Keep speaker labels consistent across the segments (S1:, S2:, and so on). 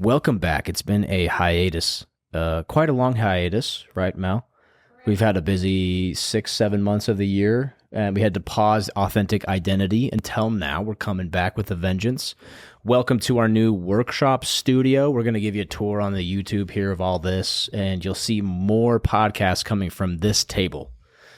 S1: welcome back. It's been a hiatus, quite a long hiatus, right, Mal? We've had a busy 6-7 months of the year, and we had to pause Authentic Identity until now. We're coming back with a vengeance. Welcome to our new workshop studio. We're going to give you a tour on the YouTube here of all this, and you'll see more podcasts coming from this table.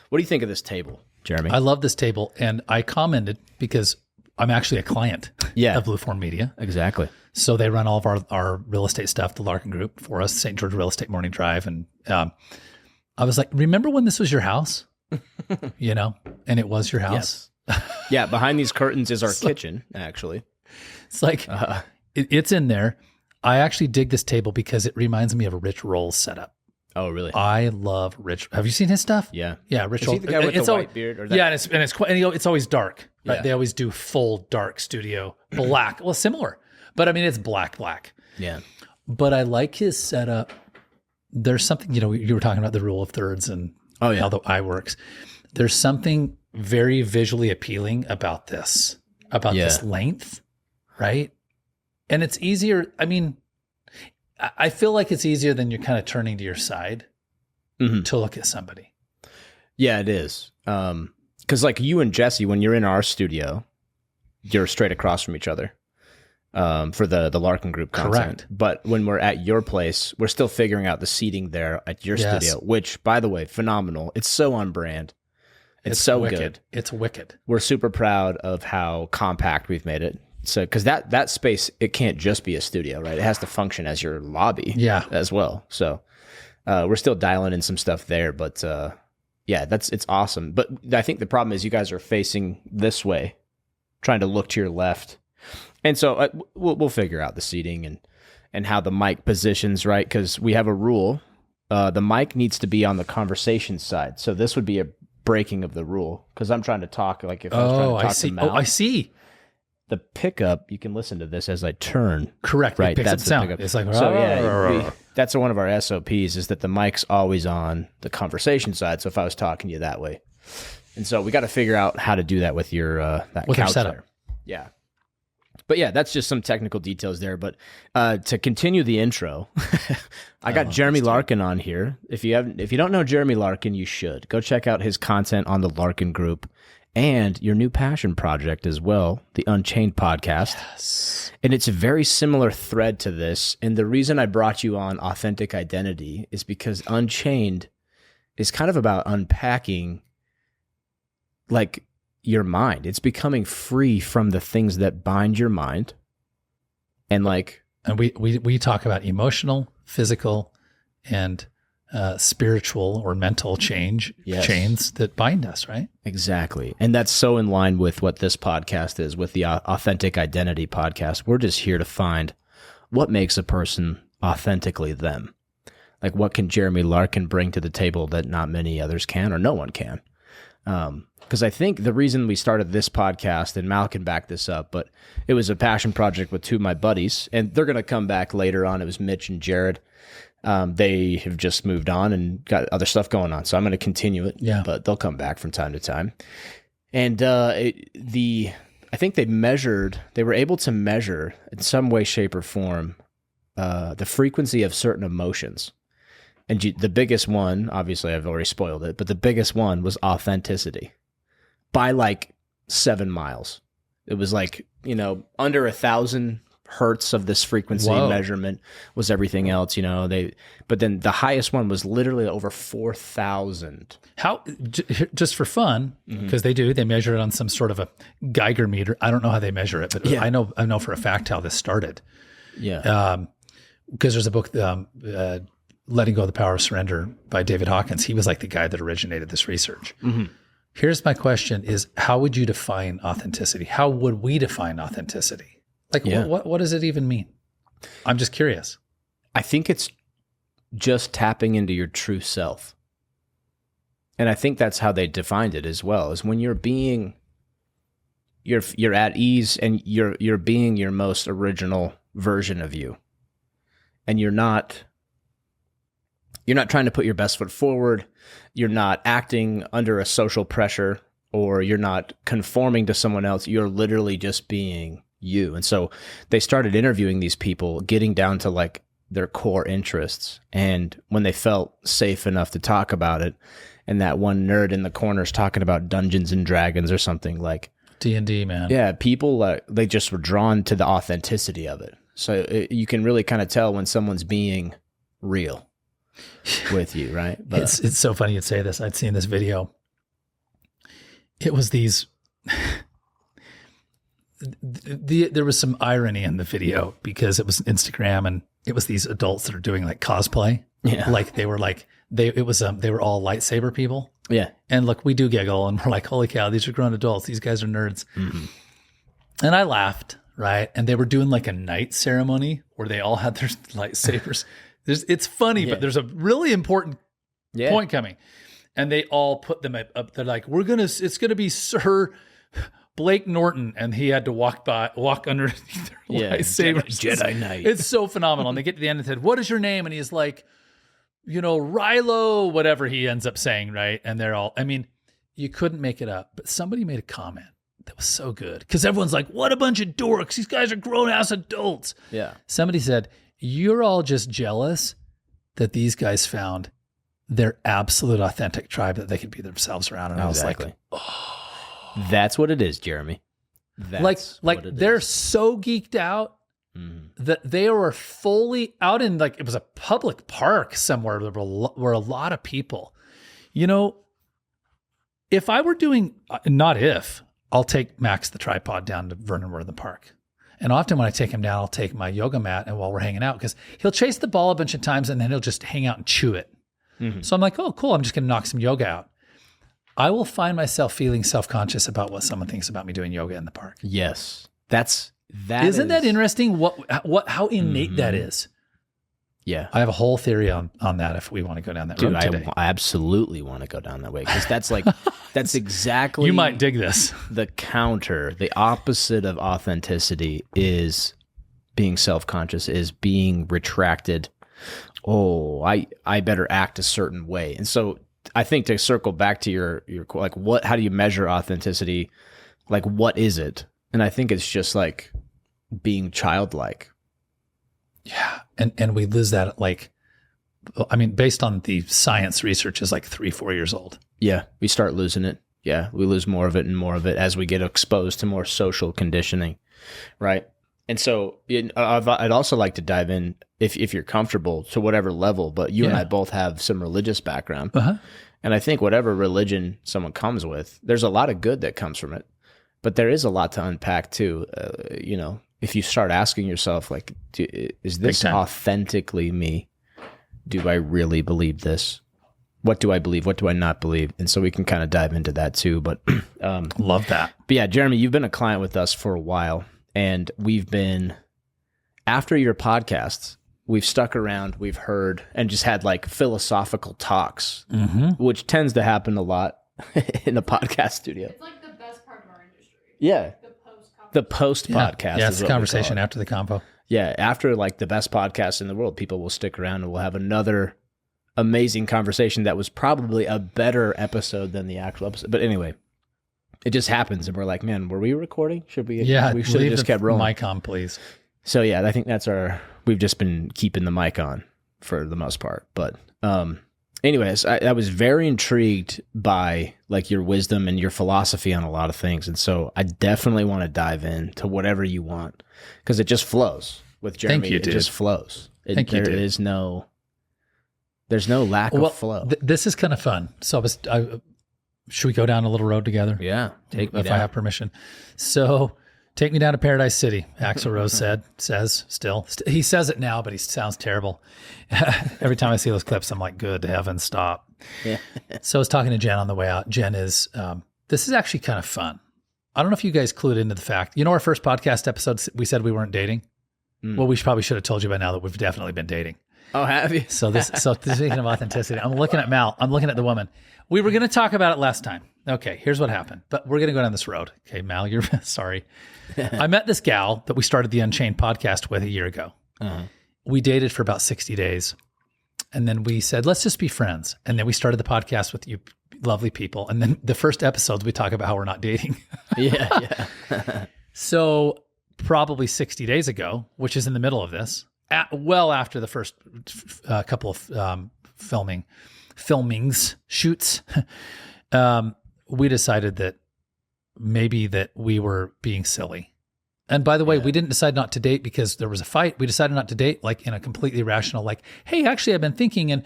S1: What do you think of this table, Jeremy?
S2: I love this table, and I commented because I'm actually a client of Blueform Media.
S1: Exactly.
S2: So they run all of our real estate stuff, the Larkin Group for us, St. George Real Estate Morning Drive. And I was like, remember when this was your house? And it was your house.
S1: Yes. Yeah, behind these curtains is our kitchen, actually.
S2: It's like, it's in there. I actually dig this table because it reminds me of a Rich Roll's setup.
S1: Oh, really?
S2: I love Rich. Have you seen his stuff?
S1: Yeah.
S2: Yeah, Rich Roll.
S1: Is he the guy with the white beard? Or that?
S2: Yeah, and it's always dark. Right?
S1: Yeah.
S2: They always do full dark studio, black. Well, similar. But I mean, it's black.
S1: Yeah.
S2: But I like his setup. There's something, you were talking about the rule of thirds and how the eye works. There's something very visually appealing about this length, right? And it's easier. I mean, I feel like it's easier than you're kind of turning to your side to look at somebody.
S1: Yeah, it is. Because like you and Jesse, when you're in our studio, you're straight across from each other. For the Larkin Group content.
S2: Correct.
S1: But when we're at your place, we're still figuring out the seating there at your studio, which, by the way, phenomenal. It's so on brand. It's so
S2: wicked.
S1: Good.
S2: It's wicked.
S1: We're super proud of how compact we've made it. So, because that space, it can't just be a studio, right? It has to function as your lobby as well. So we're still dialing in some stuff there, but it's awesome. But I think the problem is you guys are facing this way, trying to look to your left. And so we'll figure out the seating and how the mic positions, right? Because we have a rule. The mic needs to be on the conversation side. So this would be a breaking of the rule because I'm trying to talk like if I was trying to talk to Mal.
S2: Oh, I see.
S1: The pickup, you can listen to this as I turn.
S2: Correct.
S1: Right.
S2: It picks
S1: That's
S2: up
S1: the
S2: sound.
S1: pickup.
S2: It's like,
S1: so that's one of our SOPs is that the mic's always on the conversation side. So if I was talking to you that way. And so we got to figure out how to do that with your, that
S2: with
S1: couch
S2: our setup.
S1: there. Yeah. But yeah, that's just some technical details there. But to continue the intro, I got Jeremy Larkin on here. If you don't know Jeremy Larkin, you should go check out his content on the Larkin Group and your new passion project as well, the Unchained podcast.
S2: Yes. And
S1: it's a very similar thread to this. And the reason I brought you on Authentic Identity is because Unchained is kind of about unpacking like your mind. It's becoming free from the things that bind your mind. And
S2: we talk about emotional, physical, and spiritual or mental chains that bind us, right?
S1: Exactly. And that's so in line with what this podcast is, with the Authentic Identity podcast. We're just here to find what makes a person authentically them. Like what can Jeremy Larkin bring to the table that not many others can or no one can? Because I think the reason we started this podcast, and Mal can back this up, but it was a passion project with two of my buddies, and they're going to come back later on. It was Mitch and Jared. They have just moved on and got other stuff going on, so I'm going to continue it.
S2: Yeah.
S1: But they'll come back from time to time. And I think they were able to measure in some way, shape, or form the frequency of certain emotions. And the biggest one, obviously I've already spoiled it, but the biggest one was authenticity by like 7 miles. It was like, under 1,000 hertz of this frequency measurement was everything else, but then the highest one was literally over 4,000.
S2: How, just for fun, because they measure it on some sort of a Geiger meter. I don't know how they measure it, but I know for a fact how this started.
S1: Yeah.
S2: Because there's a book, Letting Go of the Power of Surrender by David Hawkins. He was like the guy that originated this research. Mm-hmm. Here's my question is, how would you define authenticity? How would we define authenticity? Like, what does it even mean? I'm just curious.
S1: I think it's just tapping into your true self. And I think that's how they defined it as well, is when you're at ease and you're being your most original version of you. And you're not trying to put your best foot forward. You're not acting under a social pressure, or you're not conforming to someone else. You're literally just being you. And so they started interviewing these people, getting down to like their core interests. And when they felt safe enough to talk about it, and that one nerd in the corner's talking about Dungeons and Dragons or something, like
S2: D&D, man.
S1: Yeah, people, they just were drawn to the authenticity of it. So you can really kind of tell when someone's being real with you, right? But
S2: it's so funny you'd say this. I'd seen this video. It was these... there was some irony in the video because it was Instagram and it was these adults that are doing like cosplay.
S1: Yeah.
S2: Like they were all lightsaber people.
S1: Yeah.
S2: And look, we do giggle and we're like, holy cow, these are grown adults. These guys are nerds.
S1: Mm-hmm.
S2: And I laughed, right? And they were doing like a night ceremony where they all had their lightsabers. It's funny, but there's a really important point coming. And they all put them up. They're like, it's going to be Sir Blake Norton, and he had to walk underneath their lightsabers.
S1: Jedi Knight.
S2: It's so phenomenal. And they get to the end and said, what is your name? And he's like, Rilo, whatever he ends up saying, right? And they're all, I mean, you couldn't make it up. But somebody made a comment that was so good. Because everyone's like, what a bunch of dorks. These guys are grown-ass adults.
S1: Yeah.
S2: Somebody said, you're all just jealous that these guys found their absolute authentic tribe that they could be themselves around. And I was like, oh.
S1: That's what it is, Jeremy. That's
S2: like they're so geeked out that they were fully out in, like, it was a public park somewhere. There were a lot of people. If I were doing, I'll take Max the tripod down to Vernon Worthen Park. And often when I take him down, I'll take my yoga mat and while we're hanging out, because he'll chase the ball a bunch of times and then he'll just hang out and chew it. Mm-hmm. So I'm like, oh, cool. I'm just going to knock some yoga out. I will find myself feeling self-conscious about what someone thinks about me doing yoga in the park.
S1: Yes.
S2: Isn't that interesting? How innate that is?
S1: Yeah.
S2: I have a whole theory on that if we want to go down that road today.
S1: I absolutely want to go down that way because that's exactly...
S2: You might dig this.
S1: The opposite of authenticity is being self-conscious, is being retracted. Oh, I better act a certain way. And so I think to circle back to your like, how do you measure authenticity? Like, what is it? And I think it's just like being childlike.
S2: Yeah. And we lose that at based on the science research is like 3-4 years old.
S1: Yeah. We start losing it. Yeah. We lose more of it and more of it as we get exposed to more social conditioning. Right. And so I'd also like to dive in, if you're comfortable, to whatever level, but you and I both have some religious background. Uh-huh. And I think whatever religion someone comes with, there's a lot of good that comes from it, but there is a lot to unpack too. If you start asking yourself, like, is this authentically me? Do I really believe this? What do I believe? What do I not believe? And so we can kind of dive into that too. But
S2: love that.
S1: But yeah, Jeremy, you've been a client with us for a while, and we've been, after your podcasts, we've stuck around, we've heard, and just had like philosophical talks, which tends to happen a lot in a podcast studio.
S3: It's like the best part of our industry.
S1: Yeah. The post podcast.
S2: Yeah, it's a conversation after the convo.
S1: Yeah, after like the best podcast in the world, people will stick around and we'll have another amazing conversation that was probably a better episode than the actual episode. But anyway, it just happens, and we're like, man, were we recording? We should have just kept rolling.
S2: Mic on, please.
S1: So yeah, I think that's we've just been keeping the mic on for the most part. But anyways, I was very intrigued by like your wisdom and your philosophy on a lot of things. And so I definitely want to dive into whatever you want, because it just flows with Jeremy.
S2: Thank you, dude.
S1: It just flows. There's no lack of flow.
S2: This is kind of fun. So should we go down a little road together?
S1: Yeah. Take me
S2: if
S1: down.
S2: I have permission. So take me down to Paradise City. Axl Rose says still. He says it now, but he sounds terrible. Every time I see those clips, I'm like, good heavens, stop. Yeah. So I was talking to Jen on the way out. Jen is, this is actually kind of fun. I don't know if you guys clued into the fact, our first podcast episode, we said we weren't dating. Well, we probably should have told you by now that we've definitely been dating.
S1: Oh, have you?
S2: So speaking of authenticity, I'm looking at Mal. I'm looking at the woman. We were going to talk about it last time. Okay, here's what happened. But we're going to go down this road. Okay, Mal, you're sorry. I met this gal that we started the Unchained podcast with a year ago. Uh-huh. We dated for about 60 days. And then we said, let's just be friends. And then we started the podcast with you lovely people. And then the first episodes, we talk about how we're not dating.
S1: Yeah.
S2: So probably 60 days ago, which is in the middle of this, well after the first couple of filmings, shoots, we decided that maybe that we were being silly. And by the way, we didn't decide not to date because there was a fight. We decided not to date like in a completely rational, like, hey, actually I've been thinking, and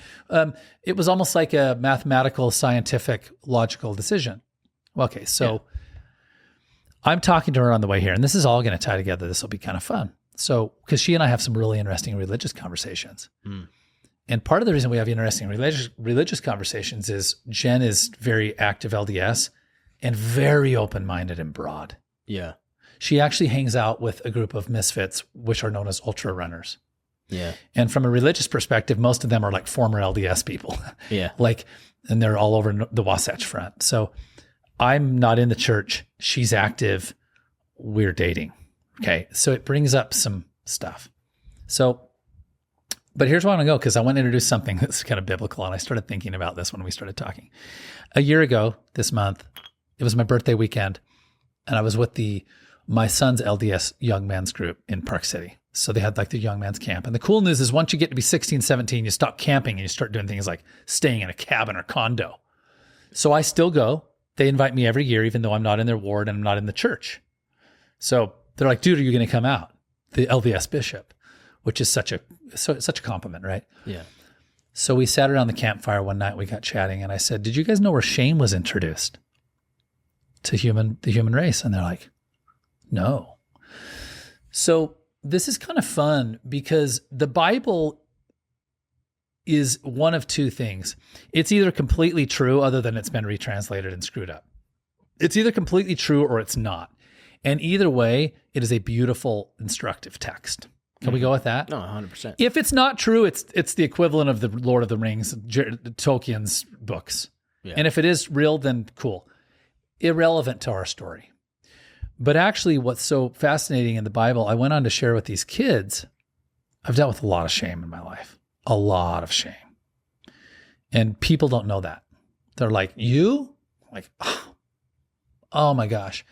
S2: it was almost like a mathematical, scientific, logical decision. Okay, so I'm talking to her on the way here, and this is all going to tie together. This will be kind of fun. So, because she and I have some really interesting religious conversations. And part of the reason we have interesting religious conversations is Jen is very active LDS and very open-minded and broad.
S1: Yeah.
S2: She actually hangs out with a group of misfits, which are known as ultra runners.
S1: Yeah.
S2: And from a religious perspective, most of them are like former LDS people.
S1: Yeah.
S2: And they're all over the Wasatch Front. So I'm not in the church. She's active. We're dating. Okay. So it brings up some stuff. So, but here's where I want to go, because I want to introduce something that's kind of biblical. And I started thinking about this when we started talking. A year ago this month, it was my birthday weekend, and I was with my son's LDS young men's group in Park City. So they had like the young men's camp. And the cool news is once you get to be 16, 17, you stop camping and you start doing things like staying in a cabin or condo. So I still go. They invite me every year, even though I'm not in their ward and I'm not in the church. So they're like, dude, are you going to come out? The LDS bishop, which is such a compliment, right?
S1: Yeah.
S2: So we sat around the campfire one night, we got chatting, and I said, did you guys know where shame was introduced to the human race? And they're like, no. So this is kind of fun because the Bible is one of two things. It's either completely true, other than it's been retranslated and screwed up. It's either completely true or it's not. And either way, it is a beautiful, instructive text. Can we go with that?
S1: No, 100%.
S2: If it's not true, it's the equivalent of the Lord of the Rings, Tolkien's books. Yeah. And if it is real, then cool. Irrelevant to our story. But actually, what's so fascinating in the Bible, I went on to share with these kids, I've dealt with a lot of shame in my life. A lot of shame. And people don't know that. They're like, you? Like, oh my gosh.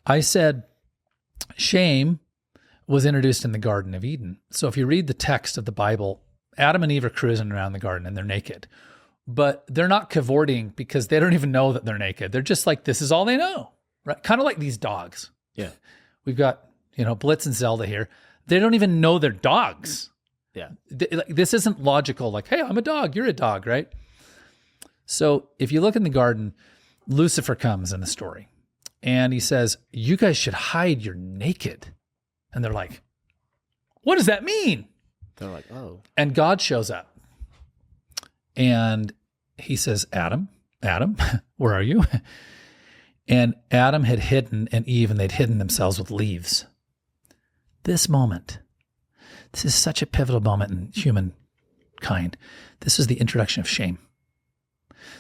S2: I said, shame was introduced in the Garden of Eden. So if you read the text of the Bible, Adam and Eve are cruising around the garden and they're naked. But they're not cavorting because they don't even know that they're naked. They're just like, this is all they know. Right? Kind of like these dogs.
S1: Yeah.
S2: We've got, Blitz and Zelda here. They don't even know they're dogs.
S1: Yeah.
S2: This isn't logical. Like, hey, I'm a dog. You're a dog, right? So if you look in the garden, Lucifer comes in the story and he says, you guys should hide. You're naked. And they're like, what does that mean?
S1: They're like, oh.
S2: And God shows up and he says, Adam, where are you? And Adam had hidden, and Eve, and they'd hidden themselves with leaves. This is such a pivotal moment in humankind. This is the introduction of shame.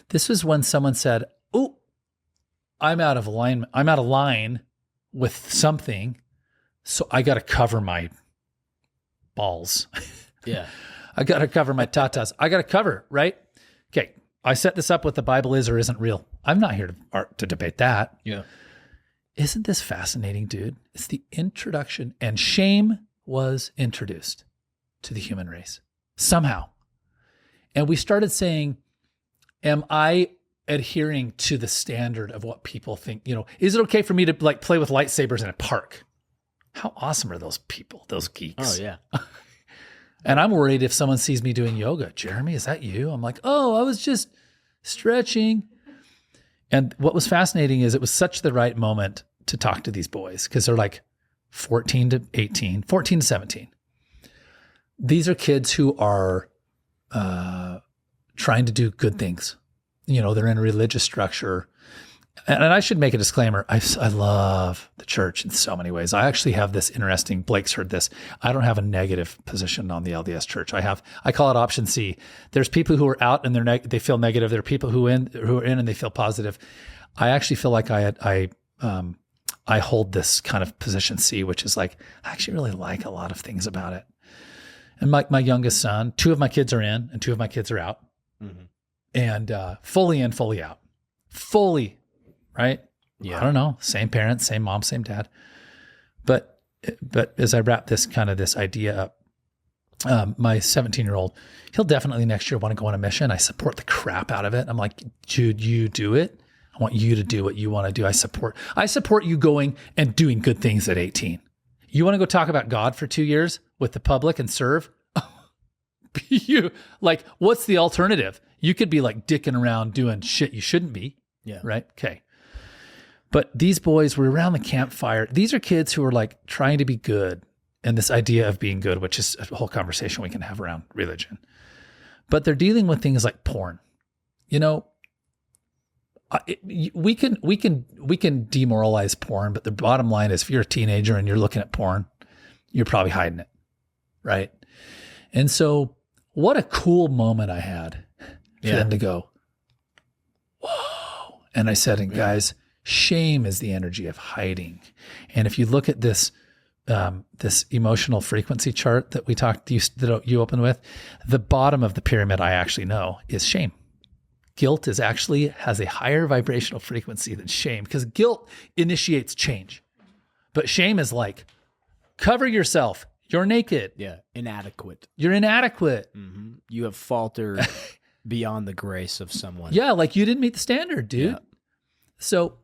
S2: This was when someone said, oh, I'm out of alignment. I'm out of line with something, so I got to cover my balls.
S1: Yeah.
S2: I got to cover my tatas. I got to cover, right? Okay. I set this up with the Bible is or isn't real. I'm not here to debate that.
S1: Yeah.
S2: Isn't this fascinating, dude? It's the introduction, and shame was introduced to the human race somehow. And we started saying, am I adhering to the standard of what people think? Is it okay for me to like play with lightsabers in a park? How awesome are those people, those geeks?
S1: Oh, yeah.
S2: And I'm worried if someone sees me doing yoga. Jeremy, is that you? I'm like, oh, I was just stretching. And what was fascinating is it was such the right moment to talk to these boys because they're like 14 to 18, 14 to 17. These are kids who are trying to do good things. They're in a religious structure. And I should make a disclaimer. I love the church in so many ways. I actually have this interesting, Blake's heard this. I don't have a negative position on the LDS church. I call it option C. There's people who are out and they feel negative. There are people who are in and they feel positive. I actually feel like I hold this kind of position C, which is like, I actually really like a lot of things about it. And my youngest son, 2 of my kids are in and 2 of my kids are out. Mm-hmm. And fully in, fully out. Fully. Right?
S1: Yeah.
S2: I don't know. Same parents, same mom, same dad. But but as I wrap this idea up, my 17-year-old, he'll definitely next year want to go on a mission. I support the crap out of it. I'm like, dude, you do it. I want you to do what you want to do. I support you going and doing good things at 18. You want to go talk about God for 2 years with the public and serve? What's the alternative? You could be like dicking around doing shit you shouldn't be.
S1: Yeah.
S2: Right. Okay. But these boys were around the campfire. These are kids who are like trying to be good. And this idea of being good, which is a whole conversation we can have around religion. But they're dealing with things like porn. You know, we can demoralize porn, but the bottom line is if you're a teenager and you're looking at porn, you're probably hiding it. Right. And so what a cool moment I had for them to go, whoa. And I said, and guys, shame is the energy of hiding. And if you look at this emotional frequency chart that that you open with, the bottom of the pyramid I actually know is shame. Guilt has a higher vibrational frequency than shame because guilt initiates change. But shame is like, cover yourself. You're naked.
S1: Yeah. Inadequate.
S2: You're inadequate.
S1: Mm-hmm. You have faltered beyond the grace of someone.
S2: Yeah. Like you didn't meet the standard, dude. Yeah. So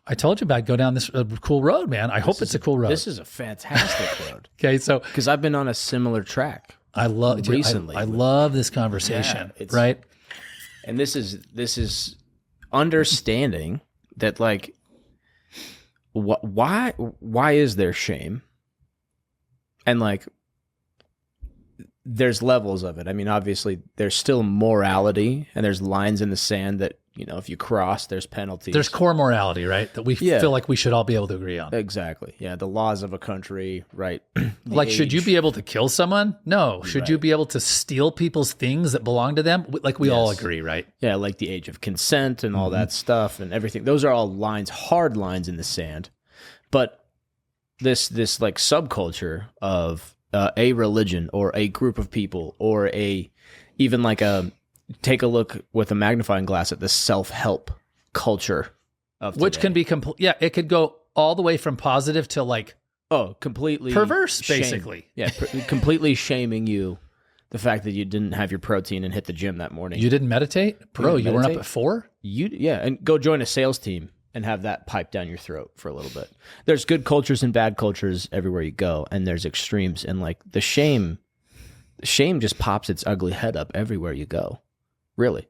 S2: I told you about go down this cool road, man. I hope it's a cool road.
S1: This is a fantastic road.
S2: Okay. So,
S1: because I've been on a similar track.
S2: I love
S1: recently.
S2: I love this conversation, right?
S1: And this is understanding that like, why is there shame? And like, there's levels of it. I mean, obviously there's still morality and there's lines in the sand that, you know, if you cross, there's penalties.
S2: There's core morality, right? That we feel like we should all be able to agree on.
S1: Exactly. Yeah. The laws of a country, right?
S2: Like, should you be able to kill someone? No. Should you be able to steal people's things that belong to them? Like we all agree, right?
S1: Yeah. Like the age of consent and all that stuff and everything. Those are all lines, hard lines in the sand. But this like subculture of a religion or a group of people or even like take a look with a magnifying glass at the self-help culture of today.
S2: Which can be it could go all the way from positive to like
S1: completely
S2: perverse, basically.
S1: Yeah, completely shaming you, the fact that you didn't have your protein and hit the gym that morning.
S2: You didn't meditate, bro. You weren't up at 4.
S1: And go join a sales team and have that pipe down your throat for a little bit. There's good cultures and bad cultures everywhere you go, and there's extremes. And like the shame just pops its ugly head up everywhere you go. Really,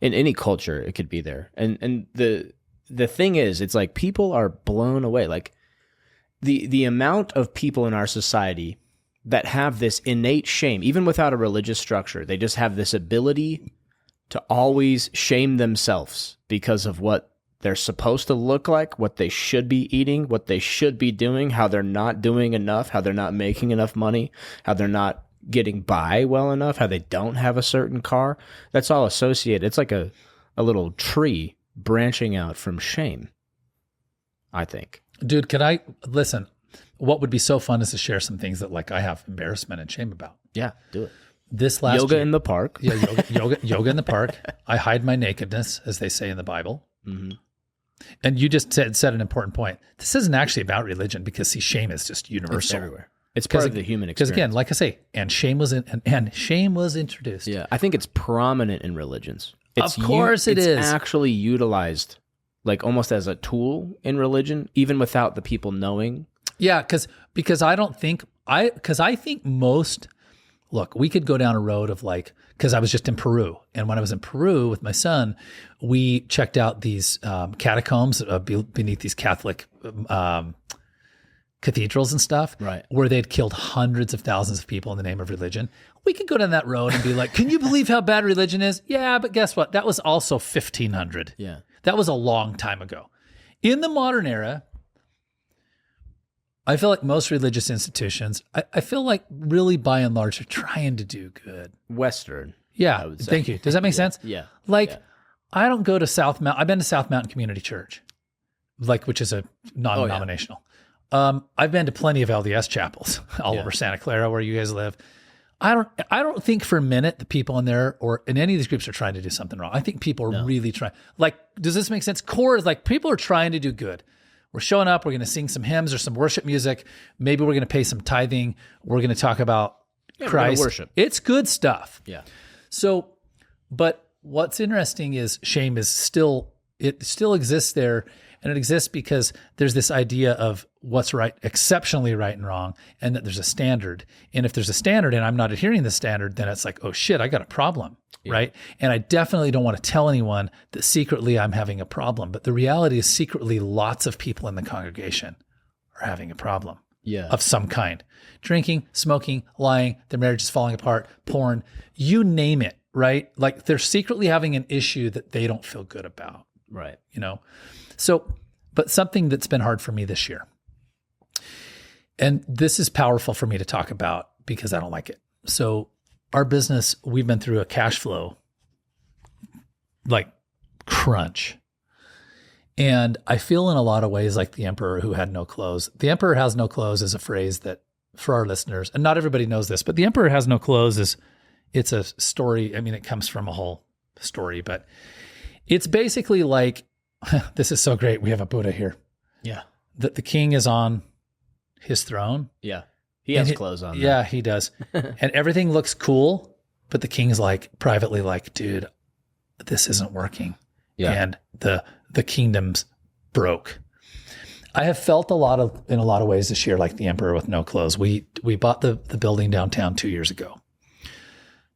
S1: in any culture, it could be there. And the thing is, it's like people are blown away. Like the amount of people in our society that have this innate shame, even without a religious structure, they just have this ability to always shame themselves because of what they're supposed to look like, what they should be eating, what they should be doing, how they're not doing enough, how they're not making enough money, how they're not getting by well enough, how they don't have a certain car. That's all associated. It's like a little tree branching out from shame, I think.
S2: Dude, can I listen? What would be so fun is to share some things that like I have embarrassment and shame about.
S1: Yeah, do it.
S2: This last
S1: yoga
S2: year,
S1: in the park.
S2: Yeah, yoga in the park. I hide my nakedness, as they say in the Bible.
S1: Mm-hmm.
S2: And you just said an important point. This isn't actually about religion because see, shame is just universal.
S1: It's everywhere. It's part of the human experience.
S2: Because again, like I say, and shame was introduced.
S1: Yeah, I think it's prominent in religions.
S2: Of course it is.
S1: It's actually utilized like almost as a tool in religion, even without the people knowing.
S2: Yeah, because I think most. Look, we could go down a road of like, because I was just in Peru. And when I was in Peru with my son, we checked out these catacombs beneath these Catholic cathedrals and stuff,
S1: right,
S2: where they'd killed hundreds of thousands of people in the name of religion. We could go down that road and be like, can you believe how bad religion is? Yeah, but guess what? That was also 1500.
S1: Yeah.
S2: That was a long time ago. In the modern era, I feel like most religious institutions, I feel like really by and large are trying to do good.
S1: Western.
S2: Yeah. Thank you. Does that make sense?
S1: Yeah.
S2: Like, I don't go to South Mountain. I've been to South Mountain Community Church, like, which is a non-denominational. I've been to plenty of LDS chapels all over Santa Clara where you guys live. I don't think for a minute the people in there or in any of these groups are trying to do something wrong. I think people are really trying. Like, does this make sense? Core is like people are trying to do good. We're showing up. We're going to sing some hymns or some worship music. Maybe we're going to pay some tithing. We're going to talk about Christ.
S1: Worship.
S2: It's good stuff.
S1: Yeah.
S2: So, but what's interesting is shame is still exists there. And it exists because there's this idea of what's right, exceptionally right and wrong, and that there's a standard. And if there's a standard and I'm not adhering to the standard, then it's like, oh shit, I got a problem, right? And I definitely don't want to tell anyone that secretly I'm having a problem. But the reality is secretly lots of people in the congregation are having a problem of some kind. Drinking, smoking, lying, their marriage is falling apart, porn, you name it, right? Like they're secretly having an issue that they don't feel good about.
S1: Right.
S2: So, but something that's been hard for me this year, and this is powerful for me to talk about because I don't like it. So our business, we've been through a cash flow like crunch. And I feel in a lot of ways like the emperor who had no clothes. The emperor has no clothes is a phrase that for our listeners, and not everybody knows this, but the emperor has no clothes it's a story. I mean, it comes from a whole story, but it's basically like, this is so great. We have a Buddha here.
S1: Yeah.
S2: That the king is on his throne.
S1: Yeah. He has clothes on.
S2: Yeah, he does. And everything looks cool, but the king's like privately like, dude, this isn't working. Yeah. And the kingdom's broke. I have felt in a lot of ways this year like the emperor with no clothes. We bought the building downtown 2 years ago.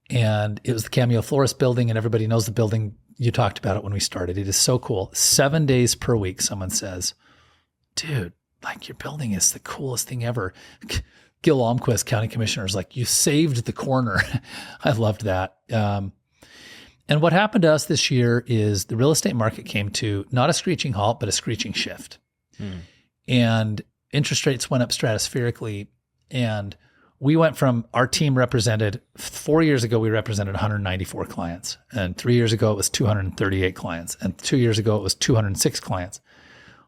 S2: And it was the Cameo Florist building, and everybody knows the building. You talked about it when we started. It is so cool. 7 days per week, someone says, dude, like your building is the coolest thing ever. Gil Almquist, county commissioner, is like, you saved the corner. I loved that. And what happened to us this year is the real estate market came to not a screeching halt, but a screeching shift. And interest rates went up stratospherically. And we went from our team represented 4 years ago, we represented 194 clients. And 3 years ago, it was 238 clients. And 2 years ago, it was 206 clients.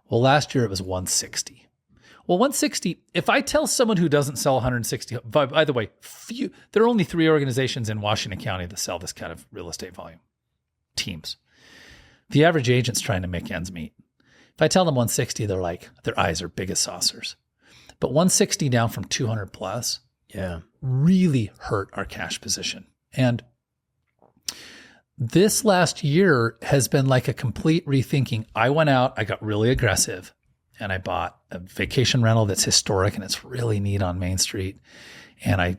S2: Well, last year it was 160. Well, 160, if I tell someone who doesn't sell 160, by the way, there are only 3 organizations in Washington County that sell this kind of real estate volume, teams. The average agent's trying to make ends meet. If I tell them 160, they're like, their eyes are big as saucers. But 160 down from 200 plus, really hurt our cash position. And this last year has been like a complete rethinking. I went out, I got really aggressive, and I bought a vacation rental that's historic and it's really neat on Main Street. And I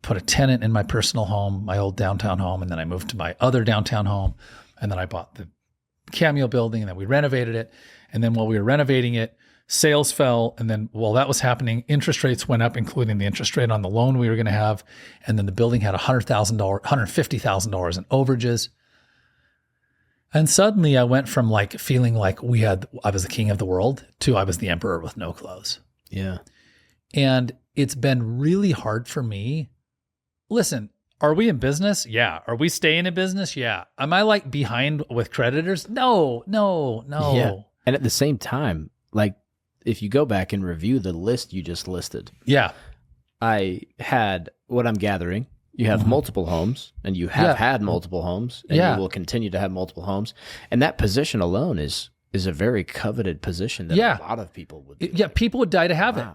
S2: put a tenant in my personal home, my old downtown home, and then I moved to my other downtown home. And then I bought the Cameo building, and then we renovated it. And then while we were renovating it, sales fell. And then while that was happening, interest rates went up, including the interest rate on the loan we were going to have. And then the building had $150,000 in overages. And suddenly I went from like feeling like I was the king of the world to I was the emperor with no clothes.
S1: Yeah.
S2: And it's been really hard for me. Listen, are we in business? Yeah. Are we staying in business? Yeah. Am I like behind with creditors? No.
S1: Yeah. And at the same time, like if you go back and review the list you just listed.
S2: Yeah.
S1: I had what I'm gathering. You have multiple homes, and you have had multiple homes, and you will continue to have multiple homes. And that position alone is a very coveted position that a lot of people would do.
S2: Yeah, people would die to have it.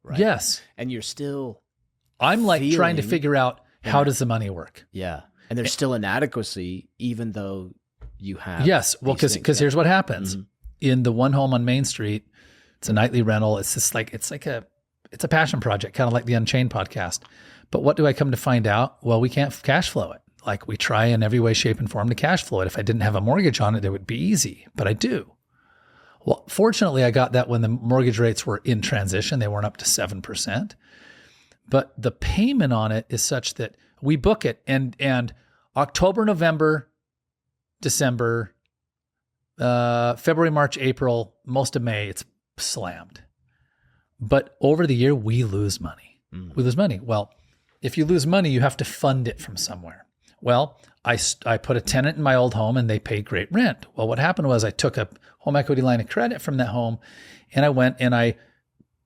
S1: Right?
S2: Yes.
S1: And you're still
S2: I'm like trying to figure out how does the money work?
S1: Yeah. And there's still inadequacy even though you have
S2: Yes. Well, because here's what happens. Mm-hmm. In the one home on Main Street, it's a nightly rental. It's just like it's a passion project, kind of like the Unchained podcast. But what do I come to find out? Well, we can't cash flow it. Like we try in every way, shape, and form to cash flow it. If I didn't have a mortgage on it, it would be easy, but I do. Well, fortunately, I got that when the mortgage rates were in transition. They weren't up to 7%. But the payment on it is such that we book it and October, November, December, February, March, April, most of May, it's slammed. But over the year, we lose money. Mm. We lose money. Well, if you lose money, you have to fund it from somewhere. Well, I put a tenant in my old home and they paid great rent. Well, what happened was I took a home equity line of credit from that home and I went and I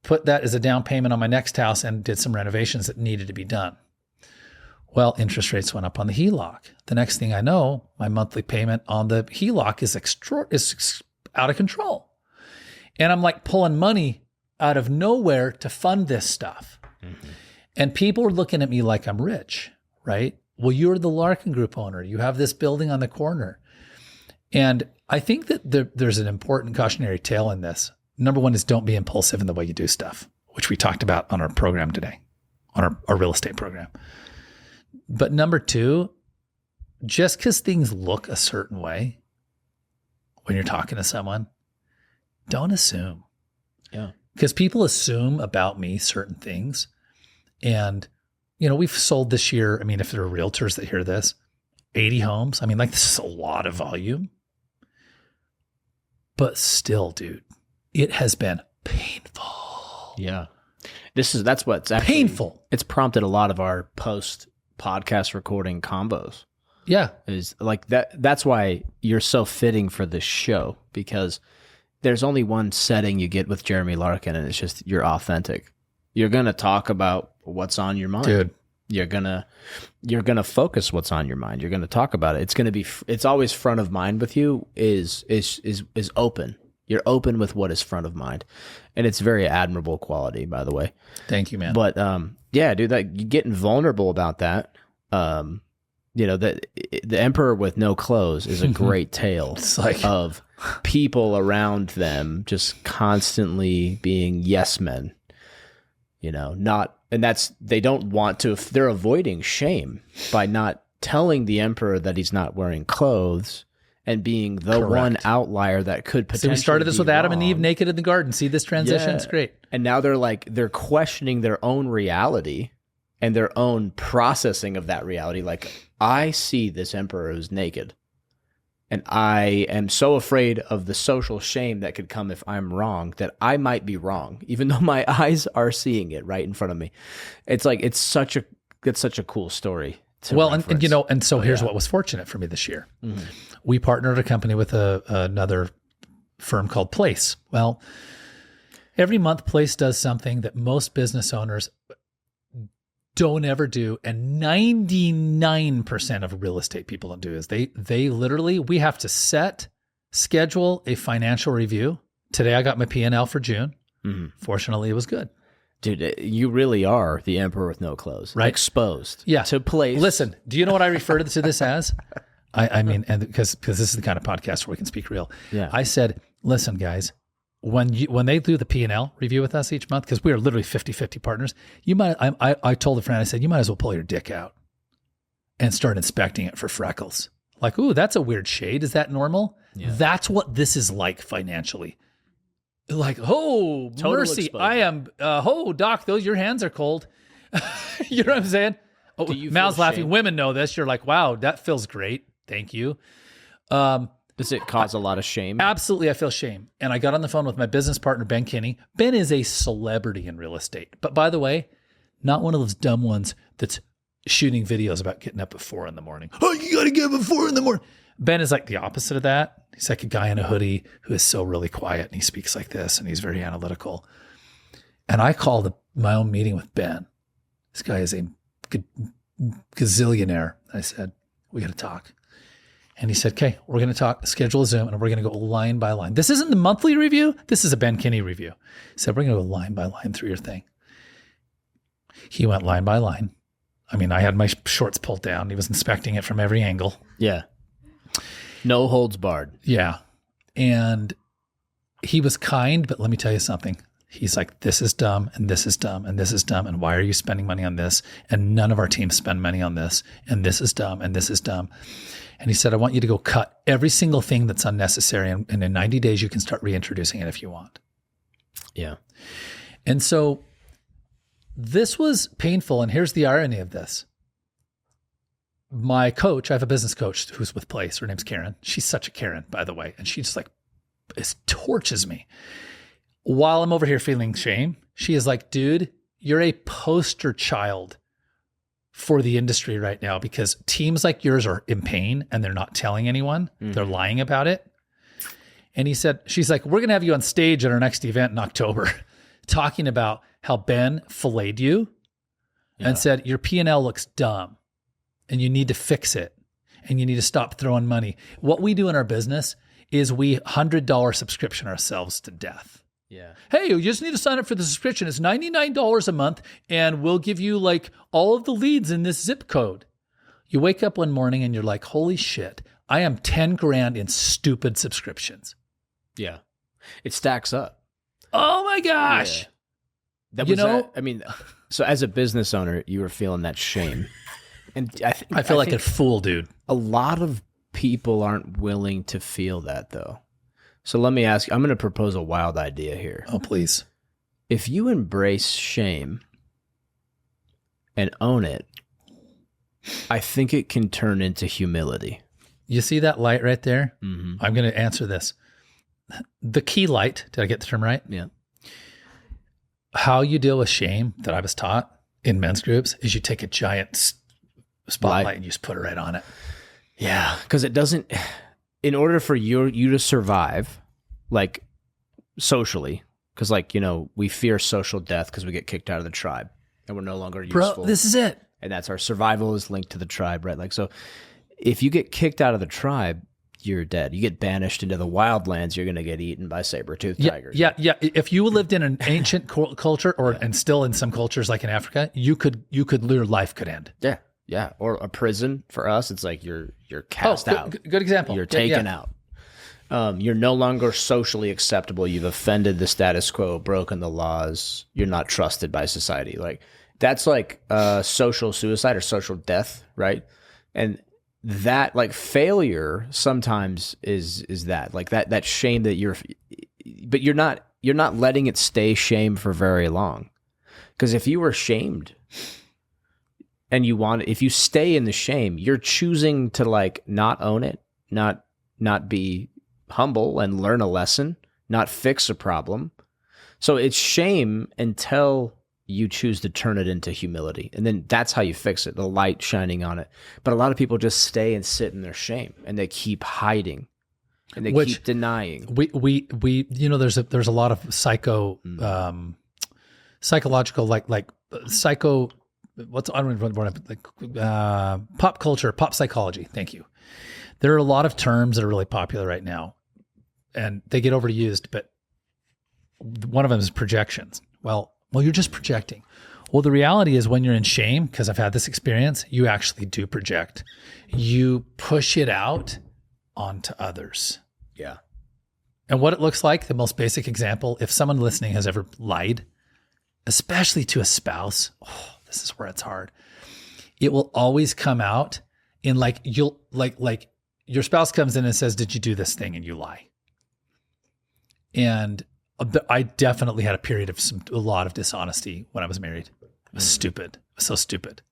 S2: put that as a down payment on my next house and did some renovations that needed to be done. Well, interest rates went up on the HELOC. The next thing I know, my monthly payment on the HELOC is out of control. And I'm like pulling money out of nowhere to fund this stuff. Mm-hmm. And people are looking at me like I'm rich, right? Well, you're the Larkin Group owner. You have this building on the corner. And I think that there's an important cautionary tale in this. Number one is don't be impulsive in the way you do stuff, which we talked about on our program today, on our real estate program. But number two, just because things look a certain way when you're talking to someone, don't assume.
S1: Yeah.
S2: Because people assume about me certain things. And, we've sold this year, if there are realtors that hear this, 80 homes. This is a lot of volume. But still, dude, it has been painful.
S1: Yeah. That's what's actually
S2: painful.
S1: It's prompted a lot of our post podcast recording combos.
S2: Yeah.
S1: Is like that. That's why you're so fitting for this show, because there's only one setting you get with Jeremy Larkin, and it's just you're authentic. You're going to talk about what's on your mind.
S2: Dude.
S1: You're going to focus what's on your mind. You're going to talk about it. It's always front of mind with you is open. You're open with what is front of mind. And it's very admirable quality, by the way.
S2: Thank you, man.
S1: But yeah, dude, like you getting vulnerable about that. The emperor with no clothes is a great tale of people around them just constantly being yes men. They don't want to, if they're avoiding shame by not telling the emperor that he's not wearing clothes and being the
S2: Correct.
S1: One outlier that could potentially
S2: we started this with
S1: wrong.
S2: Adam and Eve naked in the garden. See this transition?
S1: Yeah.
S2: It's great.
S1: And now they're questioning their own reality and their own processing of that reality. Like, I see this emperor who's naked, and I am so afraid of the social shame that could come if I'm wrong, that I might be wrong, even though my eyes are seeing it right in front of me. It's like, it's such a cool story.
S2: Here's what was fortunate for me this year. Mm-hmm. We partnered a company with another firm called Place. Well, every month Place does something that most business owners don't ever do, and 99% of real estate people don't do, is they literally, we have to schedule a financial review. Today I got my P&L for June. Mm-hmm. Fortunately, it was good.
S1: Dude, you really are the emperor with no clothes.
S2: Right?
S1: Exposed.
S2: Yeah.
S1: To Place.
S2: Listen, do you know what I refer to this as? And because this is the kind of podcast where we can speak real.
S1: Yeah.
S2: I said, listen, guys, when they do the P&L review with us each month, because we are literally 50-50 partners, I told a friend, I said, you might as well pull your dick out and start inspecting it for freckles. Like, ooh, that's a weird shade. Is that normal? Yeah. That's what this is like financially. Like, oh, total mercy, exposure. I am, doc, your hands are cold. You know what I'm saying? Oh, Mal's laughing. Shame? Women know this. You're like, wow, that feels great. Thank you.
S1: Does it cause a lot of shame?
S2: Absolutely, I feel shame. And I got on the phone with my business partner, Ben Kinney. Ben is a celebrity in real estate. But by the way, not one of those dumb ones that's shooting videos about getting up at 4 a.m. Oh, you got to get up at 4 a.m. Ben is like the opposite of that. He's like a guy in a hoodie who is so really quiet, and he speaks like this, and he's very analytical. And I called my own meeting with Ben. This guy is a gazillionaire. I said, we got to talk. And he said, okay, we're going to talk, schedule a Zoom, and we're going to go line by line. This isn't the monthly review. This is a Ben Kinney review. He said, we're going to go line by line through your thing. He went line by line. I had my shorts pulled down. He was inspecting it from every angle.
S1: Yeah. No holds barred.
S2: Yeah. And he was kind, but let me tell you something. He's like, this is dumb, and this is dumb, and this is dumb, and why are you spending money on this? And none of our teams spend money on this, and this is dumb, and this is dumb. And he said, I want you to go cut every single thing that's unnecessary, and in 90 days, you can start reintroducing it if you want.
S1: Yeah.
S2: And so this was painful, and here's the irony of this. My coach, I have a business coach who's with Place. Her name's Karen. She's such a Karen, by the way, and she just torches me. While I'm over here feeling shame, she is like, dude, you're a poster child for the industry right now, because teams like yours are in pain and they're not telling anyone. Mm-hmm. They're lying about it. And she's like, we're going to have you on stage at our next event in October talking about how Ben filleted you and said, your P&L looks dumb and you need to fix it and you need to stop throwing money. What we do in our business is we $100 subscription ourselves to death.
S1: Yeah.
S2: Hey, you just need to sign up for the subscription. It's $99 a month, and we'll give you like all of the leads in this zip code. You wake up one morning and you're like, holy shit, I am 10 grand in stupid subscriptions.
S1: Yeah. It stacks up.
S2: Oh my gosh.
S1: Yeah. That was I mean, so as a business owner, you were feeling that shame. And I
S2: feel like a fool, dude.
S1: A lot of people aren't willing to feel that, though. So let me ask you, I'm going to propose a wild idea here.
S2: Oh, please.
S1: If you embrace shame and own it, I think it can turn into humility.
S2: You see that light right there?
S1: Mm-hmm.
S2: I'm going to answer this. The key light, did I get the term right?
S1: Yeah.
S2: How you deal with shame that I was taught in men's groups is you take a giant spotlight and you just put it right on it.
S1: Yeah, because it doesn't, in order for you to survive, like socially, because like, we fear social death because we get kicked out of the tribe and we're no longer useful.
S2: Bro, this is it.
S1: And that's our survival is linked to the tribe, right? Like, so if you get kicked out of the tribe, you're dead. You get banished into the wildlands, you're going to get eaten by saber-toothed tigers.
S2: Yeah. If you lived in an ancient culture and still in some cultures like in Africa, your life could end.
S1: Yeah. Yeah. Or a prison for us, it's like you're cast out.
S2: Good example.
S1: You're taken out. You're no longer socially acceptable. You've offended the status quo, broken the laws. You're not trusted by society. Like that's like social suicide or social death, right? And that like failure sometimes is that like that shame that but you're not letting it stay shame for very long. Because if you were shamed and if you stay in the shame, you're choosing to like not own it, not be humble and learn a lesson, not fix a problem. So it's shame until you choose to turn it into humility. And then that's how you fix it, the light shining on it. But a lot of people just stay and sit in their shame and they keep hiding and they keep denying.
S2: We there's a lot of psychological, pop culture, pop psychology. Thank you. There are a lot of terms that are really popular right now and they get overused, but one of them is projections. Well, you're just projecting. Well, the reality is when you're in shame, because I've had this experience, you actually do project. You push it out onto others.
S1: Yeah.
S2: And what it looks like, the most basic example, if someone listening has ever lied, especially to a spouse, this is where it's hard. It will always come out in like your spouse comes in and says, "Did you do this thing?" and you lie. And I definitely had a period of a lot of dishonesty when I was married. It was stupid. It was so stupid.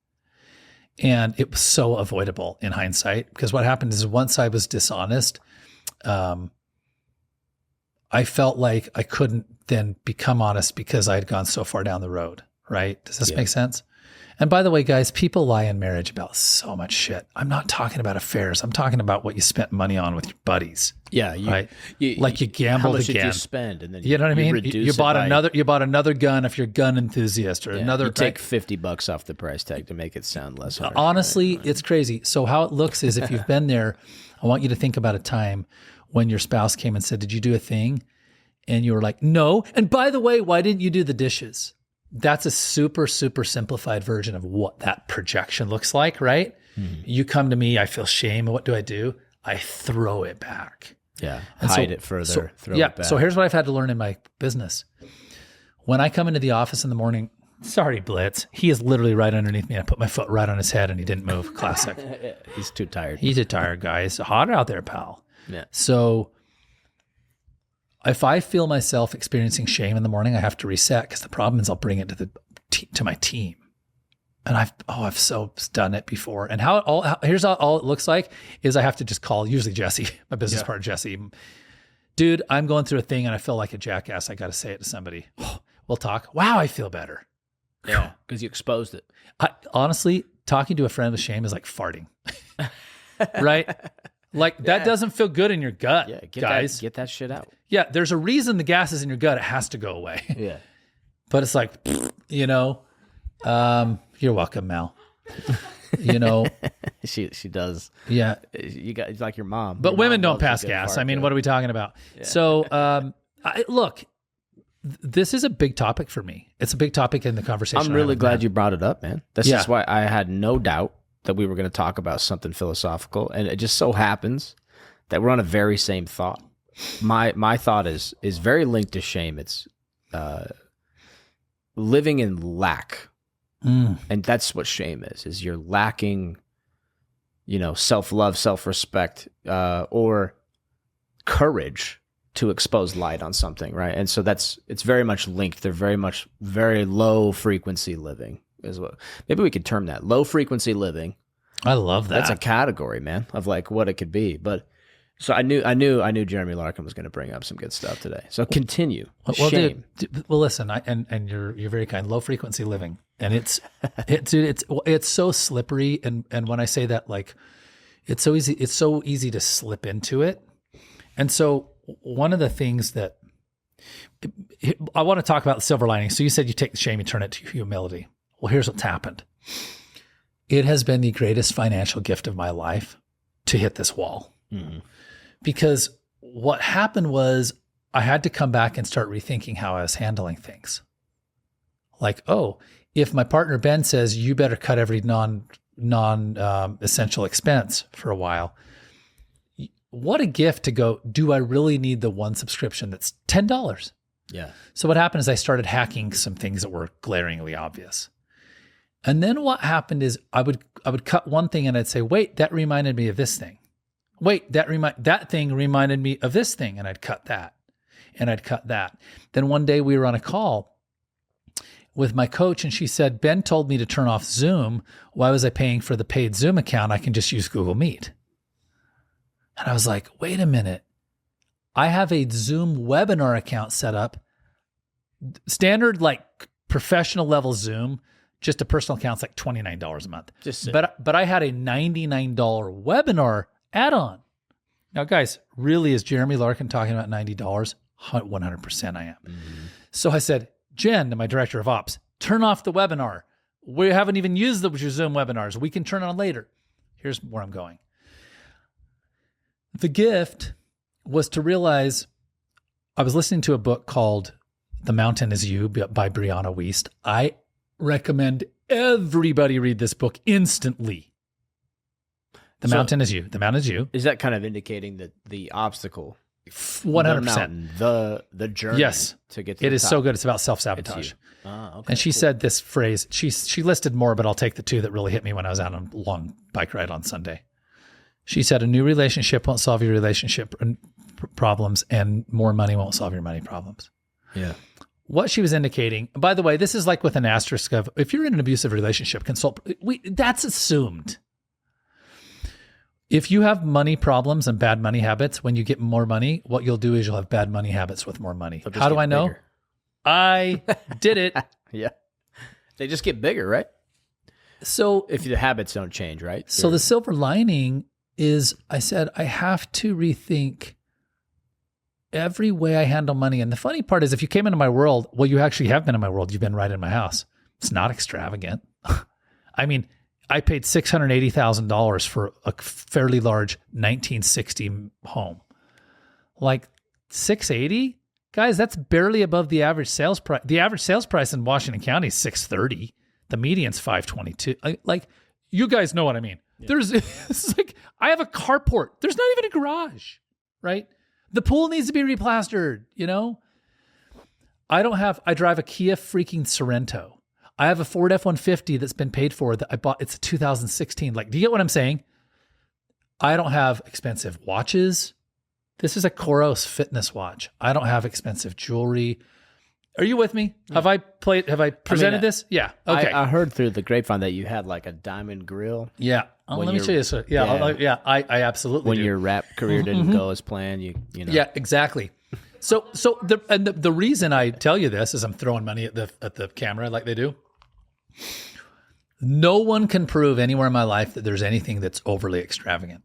S2: And it was so avoidable in hindsight because what happened is once I was dishonest, I felt like I couldn't then become honest because I had gone so far down the road, right? Does this make sense? And by the way, guys, people lie in marriage about so much shit. I'm not talking about affairs. I'm talking about what you spent money on with your buddies.
S1: Yeah,
S2: right. You gambled
S1: how much
S2: again.
S1: Did you spend, and then
S2: you know what I mean. You bought another gun if you're a gun enthusiast, or another.
S1: You take $50 off the price tag to make it sound less hard.
S2: Honestly, it's crazy. So how it looks is if you've been there, I want you to think about a time when your spouse came and said, "Did you do a thing?" And you were like, "No." And by the way, why didn't you do the dishes? That's a super, super simplified version of what that projection looks like, right? Mm-hmm. You come to me, I feel shame. What do? I throw it back.
S1: Yeah, hide it further, throw it back.
S2: So here's what I've had to learn in my business. When I come into the office in the morning, sorry, Blitz, he is literally right underneath me. I put my foot right on his head and he didn't move. Classic.
S1: He's too tired.
S2: He's a tired guy. It's hot out there, pal.
S1: Yeah.
S2: So if I feel myself experiencing shame in the morning, I have to reset because the problem is I'll bring it to my team. And I've so done it before. And here's how all it looks like is I have to just call usually Jesse, my business partner, Jesse. Dude, I'm going through a thing and I feel like a jackass. I got to say it to somebody. We'll talk. Wow, I feel better.
S1: Yeah, because you exposed it.
S2: Honestly, talking to a friend with shame is like farting, right? Like that doesn't feel good in your gut, guys.
S1: Get that shit out.
S2: Yeah, there's a reason the gas is in your gut. It has to go away.
S1: Yeah.
S2: But it's like, you're welcome, Mal.
S1: She does.
S2: Yeah.
S1: It's like your mom.
S2: But
S1: your
S2: women
S1: mom
S2: don't pass gas. I mean, what are we talking about?
S1: Yeah.
S2: So, look, this is a big topic for me. It's a big topic in the conversation.
S1: I'm really glad you brought it up, man. This is why I had no doubt that we were going to talk about something philosophical, and it just so happens that we're on a very same thought. My thought is very linked to shame. It's living in lack, and that's what shame is you're lacking, self-love, self-respect, or courage to expose light on something, right? And so it's very much linked. They're very low frequency living is what, maybe we could term that low frequency living.
S2: I love that.
S1: That's a category, man, of like what it could be. But so I knew Jeremy Larkin was going to bring up some good stuff today. So continue.
S2: Well,
S1: shame.
S2: Dude, listen, and you're very kind. Low frequency living, and it's so slippery. And when I say that, like, it's so easy to slip into it. And so one of the things that I want to talk about the silver lining. So you said you take the shame and turn it to humility. Well, here's what's happened. It has been the greatest financial gift of my life to hit this wall. Mm-hmm. Because what happened was I had to come back and start rethinking how I was handling things. Like, if my partner Ben says, you better cut every non-essential expense for a while, what a gift to go, do I really need the one subscription that's $10?
S1: Yeah.
S2: So what happened is I started hacking some things that were glaringly obvious. And then what happened is I would cut one thing and I'd say, wait, that reminded me of this thing. Wait, that thing reminded me of this thing. And I'd cut that. And I'd cut that. Then one day we were on a call with my coach and she said, Ben told me to turn off Zoom. Why was I paying for the paid Zoom account? I can just use Google Meet. And I was like, wait a minute. I have a Zoom webinar account set up. Standard, like professional level Zoom, just a personal account's like $29 a month. But I had a $99 webinar add-on. Now, guys, really, is Jeremy Larkin talking about $90? 100% I am. Mm-hmm. So I said, Jen, my director of ops, turn off the webinar. We haven't even used your Zoom webinars. We can turn it on later. Here's where I'm going. The gift was to realize I was listening to a book called The Mountain Is You by Brianna Wiest. I recommend everybody read this book instantly. The Mountain Is You. The Mountain Is You.
S1: Is that kind of indicating that the obstacle,
S2: 100%,
S1: the journey,
S2: yes,
S1: to get to
S2: it is top. So good. It's about self-sabotage.
S1: Okay,
S2: and she said this phrase. She listed more, but I'll take the two that really hit me when I was out on a long bike ride on Sunday. She said, a new relationship won't solve your relationship problems, and more money won't solve your money problems.
S1: Yeah.
S2: What she was indicating, by the way, this is like with an asterisk of, if you're in an abusive relationship, that's assumed. If you have money problems and bad money habits, when you get more money, what you'll do is you'll have bad money habits with more money. How do I know? Bigger. I did it.
S1: Yeah. They just get bigger, right?
S2: So
S1: if the habits don't change, right?
S2: So the silver lining is I said, I have to rethink every way I handle money. And the funny part is if you came into my world, well, you actually have been in my world. You've been right in my house. It's not extravagant. I mean, I paid $680,000 for a fairly large 1960 home. Like 680? Guys, that's barely above the average sales price. The average sales price in Washington County is 630. The median's 522. Like, you guys know what I mean. Yeah. It's like, I have a carport. There's not even a garage, right? The pool needs to be replastered, I drive a Kia freaking Sorento. I have a Ford F-150 that's been paid for that I bought. It's a 2016. Like, do you get what I'm saying? I don't have expensive watches. This is a Koros fitness watch. I don't have expensive jewelry. Are you with me? Yeah. Have I presented this? Yeah. Okay.
S1: I heard through the grapevine that you had like a diamond grill.
S2: Yeah. Let me show you this. Yeah. I absolutely
S1: when
S2: do.
S1: Your rap career didn't go as planned, you know.
S2: Yeah, exactly. So the reason I tell you this is I'm throwing money at the camera like they do. No one can prove anywhere in my life that there's anything that's overly extravagant.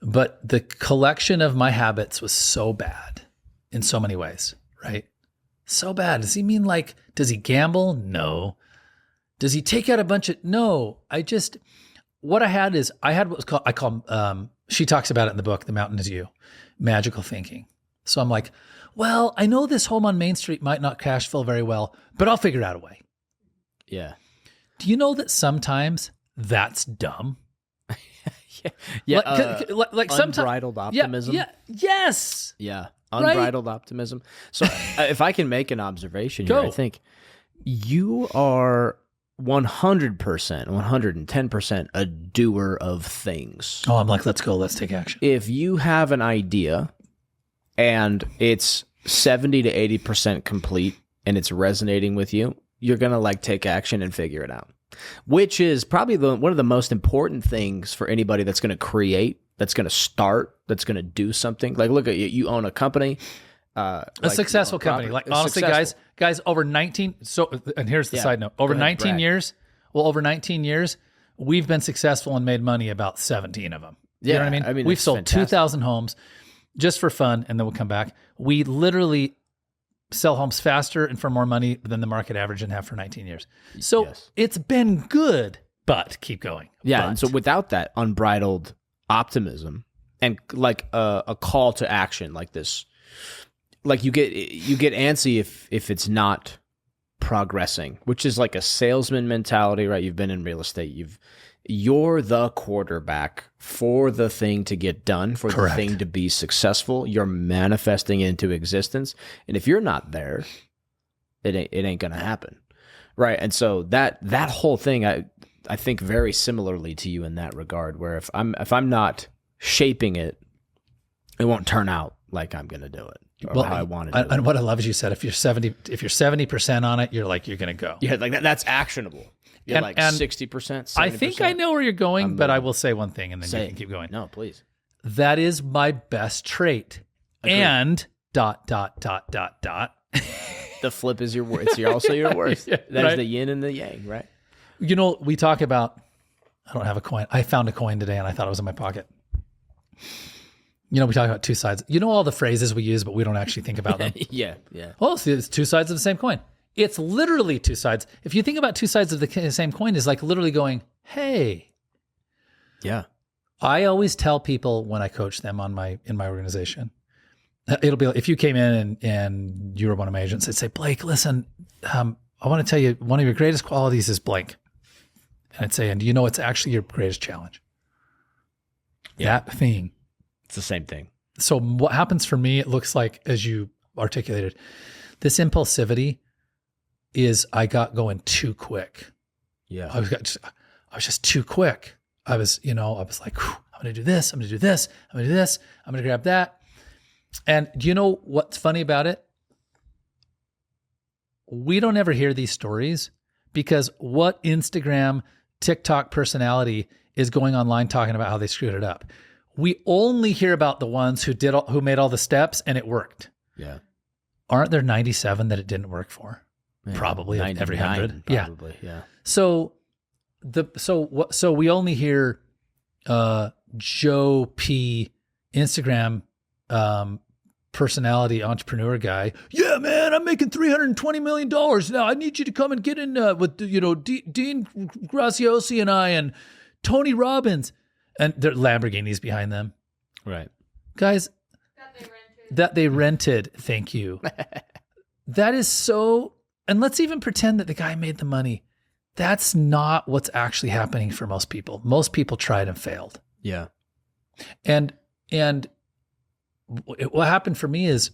S2: But the collection of my habits was so bad in so many ways, right? So bad. Does he mean like, does he gamble? No. Does he take out a bunch of, no. What I had is, what was called, she talks about it in the book, The Mountain Is You, magical thinking. So I'm like, well, I know this home on Main Street might not cash flow very well, but I'll figure out a way.
S1: Yeah.
S2: Do you know that sometimes that's dumb?
S1: Yeah.
S2: Like sometimes
S1: unbridled optimism.
S2: Yes.
S1: Yeah. Unbridled optimism. So if I can make an observation here, I think you are 100%, 110% a doer of things.
S2: Oh, I'm like, let's go. Let's take action.
S1: If you have an idea and it's 70 to 80% complete and it's resonating with you, you're going to like take action and figure it out, which is probably one of the most important things for anybody that's going to create, that's going to start, that's going to do something. Like, look at you own a company.
S2: A successful company. Like, honestly, guys, over 19. So, and here's the side note: over 19 years, we've been successful and made money about 17 of them. You know what I mean? We've sold 2,000 homes just for fun, and then we'll come back. We literally sell homes faster and for more money than the market average and have for 19 years. So it's been good, but keep going.
S1: Yeah, and so without that unbridled optimism and like a call to action like this. Like you get antsy if it's not progressing, which is like a salesman mentality, right? You've been in real estate. You're the quarterback for the thing to get done, for the thing to be successful. You're manifesting into existence, and if you're not there, it ain't gonna happen, right? And so that whole thing, I think very similarly to you in that regard, where if I'm not shaping it, it won't turn out like I'm gonna do it. Or how I want to do
S2: and what I love is you said if you're 70% on it, you're gonna go.
S1: Yeah, like that's actionable. You're and 60%. 70%.
S2: I think I know where you're going, but I will say one thing and then you can keep going.
S1: No, please.
S2: That is my best trait. Agreed. And ... The
S1: flip is your word. It's also your worst. That is the yin and the yang, right?
S2: You know, we talk about, I don't have a coin. I found a coin today and I thought it was in my pocket. You know, we talk about two sides. You know all the phrases we use, but we don't actually think about them.
S1: Yeah.
S2: Well, see, it's two sides of the same coin. It's literally two sides. If you think about two sides of the same coin, is like literally going, hey.
S1: Yeah. I
S2: always tell people when I coach them in my organization, it'll be like, if you came in and you were one of my agents, I'd say, Blake, listen, I want to tell you one of your greatest qualities is blank. And I'd say, and do you know it's actually your greatest challenge? Yeah. That thing.
S1: It's the same thing.
S2: So what happens for me, it looks like, as you articulated, this impulsivity is I got going too quick.
S1: Yeah.
S2: I was just too quick. I was like, I'm going to do this. I'm going to do this. I'm going to do this. I'm going to grab that. And do you know what's funny about it? We don't ever hear these stories because what Instagram, TikTok personality is going online talking about how they screwed it up? We only hear about the ones who made all the steps and it worked.
S1: Yeah.
S2: Aren't there 97 that it didn't work for? Yeah, probably every 100.
S1: Probably, yeah.
S2: So we only hear Joe P. Instagram personality entrepreneur guy. Yeah, man, I'm making $320 million now. I need you to come and get in with Dean Graziosi and I and Tony Robbins. And there are Lamborghinis behind them.
S1: Right.
S2: Guys, that they rented. Thank you. That is so, and let's even pretend that the guy made the money. That's not what's actually happening for most people. Most people tried and failed.
S1: Yeah.
S2: And what happened for me is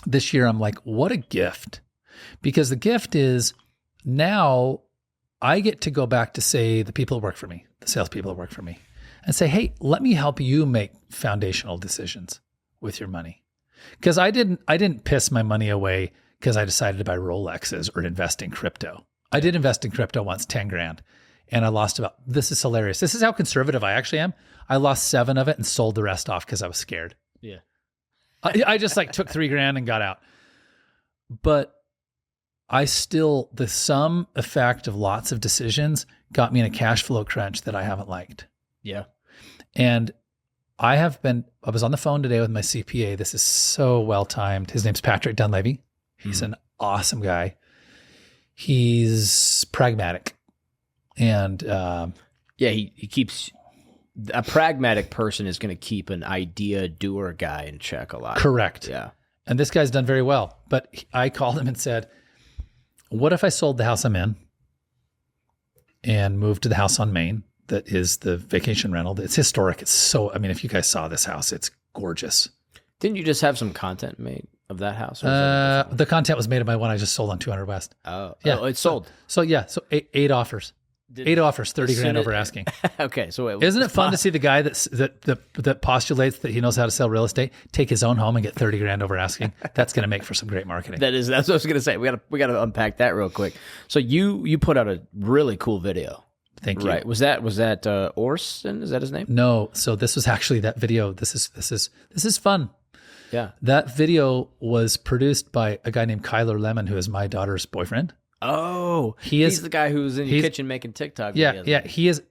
S2: this year, I'm like, what a gift. Because the gift is now I get to go back to say the people who work for me, the salespeople who work for me, and say, hey, let me help you make foundational decisions with your money. Because I didn't piss my money away because I decided to buy Rolexes or invest in crypto. I did invest in crypto once, 10 grand, and I lost this is hilarious. This is how conservative I actually am. I lost 7 of it and sold the rest off because I was scared.
S1: Yeah.
S2: I just took 3 grand and got out. But the sum effect of lots of decisions got me in a cash flow crunch that I haven't liked.
S1: Yeah.
S2: And I was on the phone today with my CPA. This is so well timed. His name's Patrick Dunleavy. He's an awesome guy. He's pragmatic. And
S1: he keeps a pragmatic person is going to keep an idea doer guy in check a lot.
S2: Correct.
S1: Yeah.
S2: And this guy's done very well. But I called him and said, what if I sold the house I'm in and moved to the house on Main that is the vacation rental? It's historic. It's so, I mean, if you guys saw this house, it's gorgeous.
S1: Didn't you just have some content made of that house?
S2: The content was made of my one I just sold on 200 West.
S1: Oh, yeah. It's sold.
S2: So eight offers. 8 offers, 30 grand over asking.
S1: Okay, so
S2: isn't it fun to see the guy that postulates that he knows how to sell real estate take his own home and get 30 grand over asking? That's going to make for some great marketing.
S1: That's what I was going to say. We got to unpack that real quick. So you put out a really cool video.
S2: Thank you.
S1: Right? Was that Orson? Is that his name?
S2: No. So this was actually that video. This is fun.
S1: Yeah.
S2: That video was produced by a guy named Kyler Lemon, who is my daughter's boyfriend.
S1: Oh, he's the guy who's in your kitchen making TikTok videos.
S2: Yeah, he is.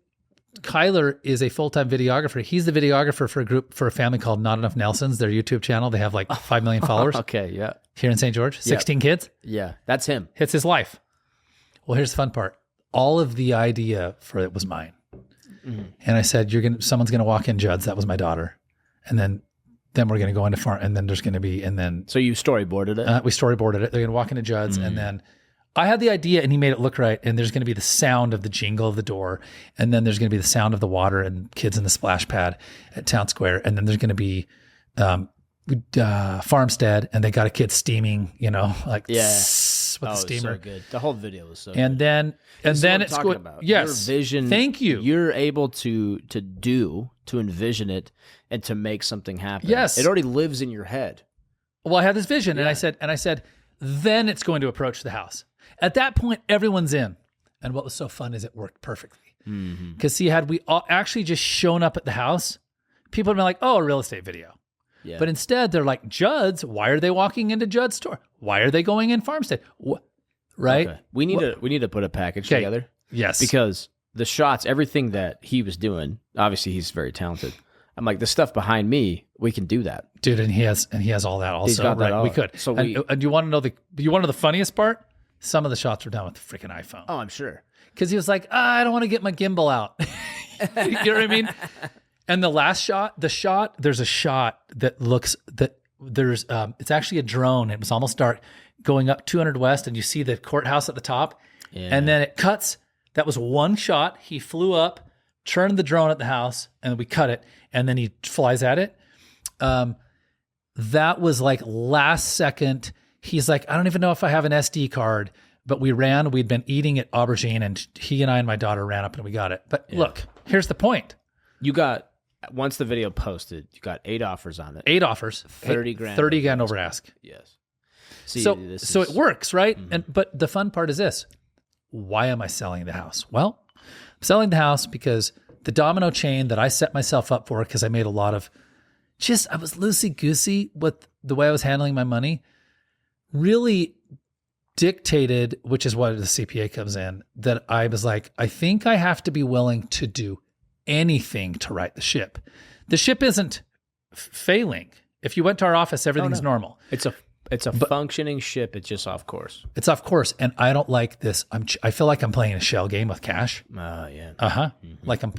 S2: Kyler is a full-time videographer. He's the videographer for a family called Not Enough Nelsons, their YouTube channel. They have like 5 million followers.
S1: Okay, yeah.
S2: Here in St. George, 16 kids.
S1: Yeah, that's him.
S2: It's his life. Well, here's the fun part. All of the idea for it was mine. Mm-hmm. And I said, someone's going to walk in Judd's. That was my daughter. And then we're going to go into farm, and then there's going to be, and then.
S1: So you storyboarded it?
S2: We storyboarded it. They're going to walk into Judd's, and then I had the idea, and he made it look right. And there's going to be the sound of the jingle of the door, and then there's going to be the sound of the water and kids in the splash pad at Town Square, and then there's going to be Farmstead, and they got a kid steaming, like with the steamer.
S1: So good. The whole video was so
S2: and
S1: good.
S2: Then it's going
S1: about.
S2: Yes,
S1: your vision.
S2: Thank you.
S1: You're able to envision it and to make something happen.
S2: Yes,
S1: it already lives in your head.
S2: Well, I had this vision, and I said, then it's going to approach the house. At that point, everyone's in. And what was so fun is it worked perfectly. Because see, had we all actually just shown up at the house, people would have been like, oh, a real estate video. Yeah. But instead, they're like, Judd's, why are they walking into Judd's store? Why are they going in Farmstead? Right?
S1: Okay. We need to put a package together.
S2: Yes.
S1: Because the shots, everything that he was doing, obviously he's very talented. I'm like, the stuff behind me, we can do that.
S2: Dude, and he has all that also.
S1: He's got that all.
S2: We could. So and you want to know the funniest part? Some of the shots were done with the freaking iPhone.
S1: Oh, I'm sure.
S2: Because he was like, I don't want to get my gimbal out. You know what I mean? And the last shot, there's a shot that looks that there's it's actually a drone. It was almost dark going up 200 West, and you see the courthouse at the top. Yeah. And then it cuts. That was one shot. He flew up, turned the drone at the house, and we cut it. And then he flies at it. That was like last second. He's like, I don't even know if I have an SD card, but we'd been eating at Aubergine, and he and I and my daughter ran up and we got it. But look, here's the point.
S1: Once the video posted, you got 8 offers on it.
S2: 8 offers.
S1: 30 grand.
S2: 30 grand over ask.
S1: Yes. See,
S2: so it works, right? But the fun part is this. Why am I selling the house? Well, I'm selling the house because the domino chain that I set myself up for, because I made a lot of I was loosey-goosey with the way I was handling my money, really dictated, which is why the CPA comes in, that I was like, I think I have to be willing to do anything to right the ship. The ship isn't failing. If you went to our office, everything's normal.
S1: It's a functioning ship. It's just off course.
S2: It's off course, and I don't like this. I feel like I'm playing a shell game with cash.
S1: Yeah.
S2: Like I'm.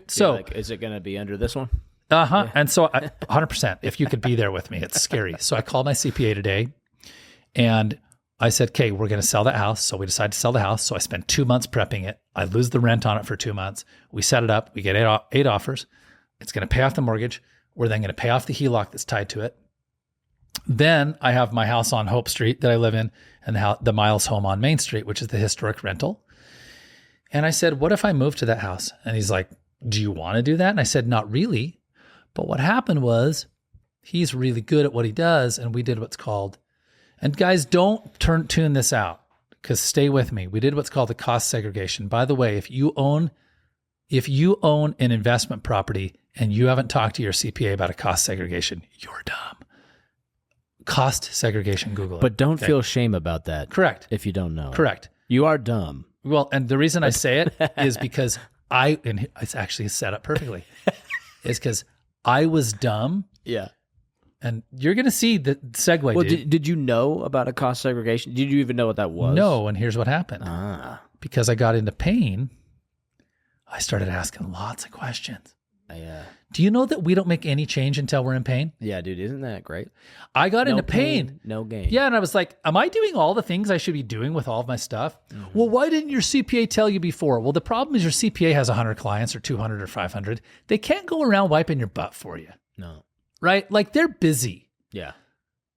S1: So, is it going to be under this one?
S2: Yeah. And so 100%. If you could be there with me, it's scary. So I called my CPA today, and I said, "Okay, we're going to sell that house." So we decided to sell the house. So I spent 2 months prepping it. I lose the rent on it for 2 months. We set it up. We get 8 offers. It's going to pay off the mortgage. We're then going to pay off the HELOC that's tied to it. Then I have my house on Hope Street that I live in, and the Miles home on Main Street, which is the historic rental. And I said, what if I move to that house? And he's like, do you want to do that? And I said, not really. But what happened was he's really good at what he does. And we did what's called, and guys, don't tune this out, because stay with me. We did what's called a cost segregation. By the way, if you own an investment property and you haven't talked to your CPA about a cost segregation, you're dumb. Cost segregation, Google it.
S1: But don't feel shame about that.
S2: Correct.
S1: If you don't know.
S2: Correct.
S1: You are dumb.
S2: Well, and the reason I say it is because and it's actually set up perfectly, is because I was dumb.
S1: Yeah.
S2: And you're going to see the segue,
S1: well,
S2: dude.
S1: Did you know about a cost segregation? Did you even know what that was?
S2: No, and here's what happened. Because I got into pain, I started asking lots of questions. Do you know that we don't make any change until we're in pain?
S1: Yeah, dude, isn't that great?
S2: I got into pain.
S1: No gain.
S2: Yeah, and I was like, am I doing all the things I should be doing with all of my stuff? Mm-hmm. Well, why didn't your CPA tell you before? Well, the problem is your CPA has 100 clients or 200 or 500. They can't go around wiping your butt for you.
S1: No.
S2: Right? Like they're busy.
S1: Yeah.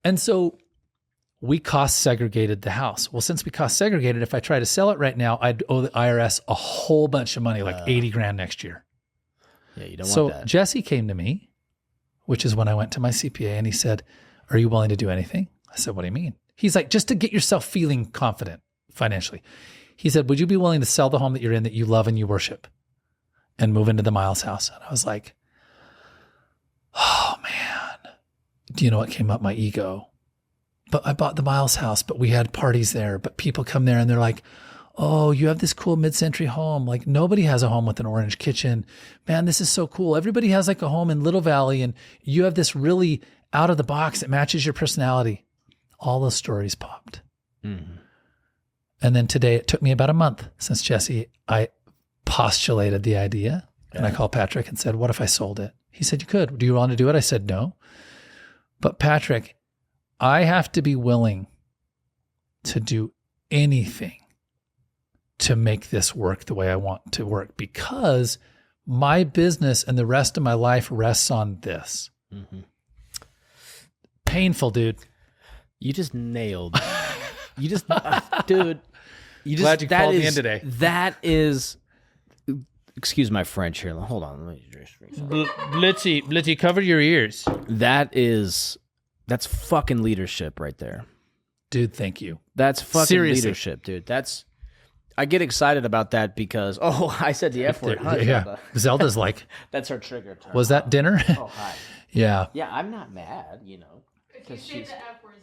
S2: And so we cost segregated the house. Well, since we cost segregated, if I try to sell it right now, I'd owe the IRS a whole bunch of money, like 80 grand next year.
S1: Yeah, you don't want that.
S2: So Jesse came to me, which is when I went to my CPA, and he said, are you willing to do anything? I said, what do you mean? He's like, just to get yourself feeling confident financially. He said, would you be willing to sell the home that you're in that you love and you worship and move into the Miles house? And I was like, oh man, do you know what came up? My ego. But I bought the Miles house, but we had parties there, but people come there and they're like, oh, you have this cool mid-century home. Like nobody has a home with an orange kitchen. Man, this is so cool. Everybody has like a home in Little Valley and you have this really out of the box that matches your personality. All those stories popped. Mm-hmm. And then today, it took me about a month since Jesse, I postulated the idea and I called Patrick and said, what if I sold it? He said, you could. Do you want to do it? I said, no. But Patrick, I have to be willing to do anything to make this work the way I want to work because my business and the rest of my life rests on this. Mm-hmm. Painful, dude.
S1: You just nailed. You just, dude. You just.
S2: Glad you called me in today.
S1: That is. Excuse my French here. Hold on. Let me just
S2: Blitzy, cover your ears.
S1: That's fucking leadership right there,
S2: dude. Thank you.
S1: That's fucking leadership, dude. I get excited about that because I said the F word. Huh,
S2: yeah, Zelda's like.
S1: That's her trigger term.
S2: Was that dinner?
S1: Oh hi.
S2: Yeah.
S1: Yeah, I'm not mad. You know.
S3: If you say the F word,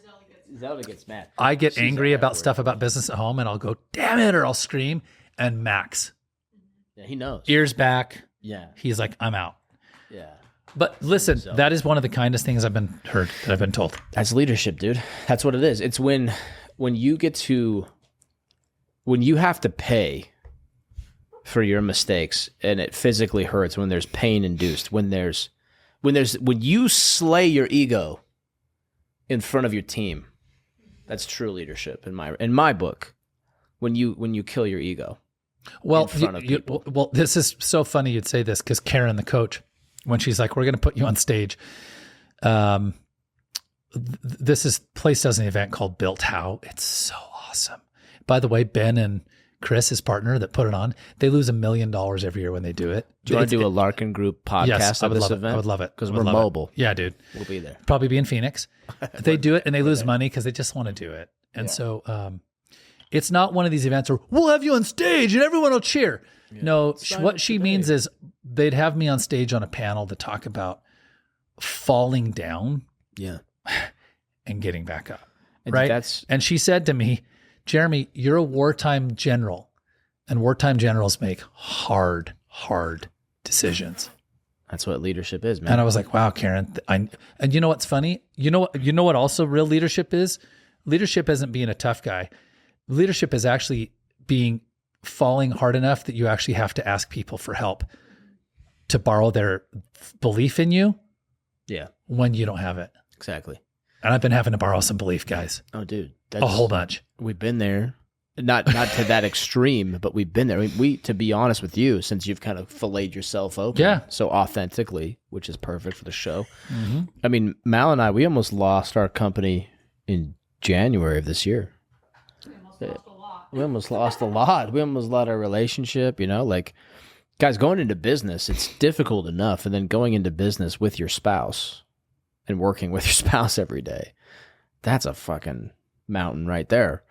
S1: Zelda gets mad.
S2: I get angry about stuff about business at home and I'll go, damn it, or I'll scream. And Max.
S1: Yeah, he knows.
S2: Ears back.
S1: Yeah.
S2: He's like, I'm out.
S1: Yeah.
S2: But listen, that is one of the kindest things I've been told.
S1: That's leadership, dude. That's what it is. It's when you have to pay for your mistakes and it physically hurts, when there's pain induced, when you slay your ego in front of your team. That's true leadership in my book. When you kill your ego, in front of people.
S2: Well, this is so funny you'd say this because Karen, the coach, when she's like, "We're going to put you on stage," Place does an event called Built How. It's so awesome. By the way, Ben and Chris, his partner that put it on, they lose $1 million every year when they do it.
S1: Do you want to do a Larkin Group podcast of this event?
S2: I would love it.
S1: Because we're mobile.
S2: Yeah, dude.
S1: We'll be there.
S2: Probably be in Phoenix. They do it and they lose money because they just want to do it. And so it's not one of these events where we'll have you on stage and everyone will cheer. Yeah. No, what she means is they'd have me on stage on a panel to talk about falling down and getting back up. And right? And she said to me, Jeremy, you're a wartime general, and wartime generals make hard decisions.
S1: That's what leadership is, man.
S2: And I was like, wow, Karen. And you know what's funny? You know what also real leadership is? Leadership isn't being a tough guy. Leadership is actually falling hard enough that you actually have to ask people for help to borrow their belief in you.
S1: Yeah.
S2: When you don't have it.
S1: Exactly.
S2: And I've been having to borrow some belief, guys.
S1: Oh, dude.
S2: A whole bunch.
S1: We've been there. Not to that extreme, but we've been there. We, to be honest with you, since you've kind of filleted yourself open so authentically, which is perfect for the show. Mm-hmm. I mean, Mal and I, we almost lost our company in January of this year. We almost lost a lot. We almost lost our relationship, like, guys, going into business, it's difficult enough. And then going into business with your spouse and working with your spouse every day, that's a fucking mountain right there.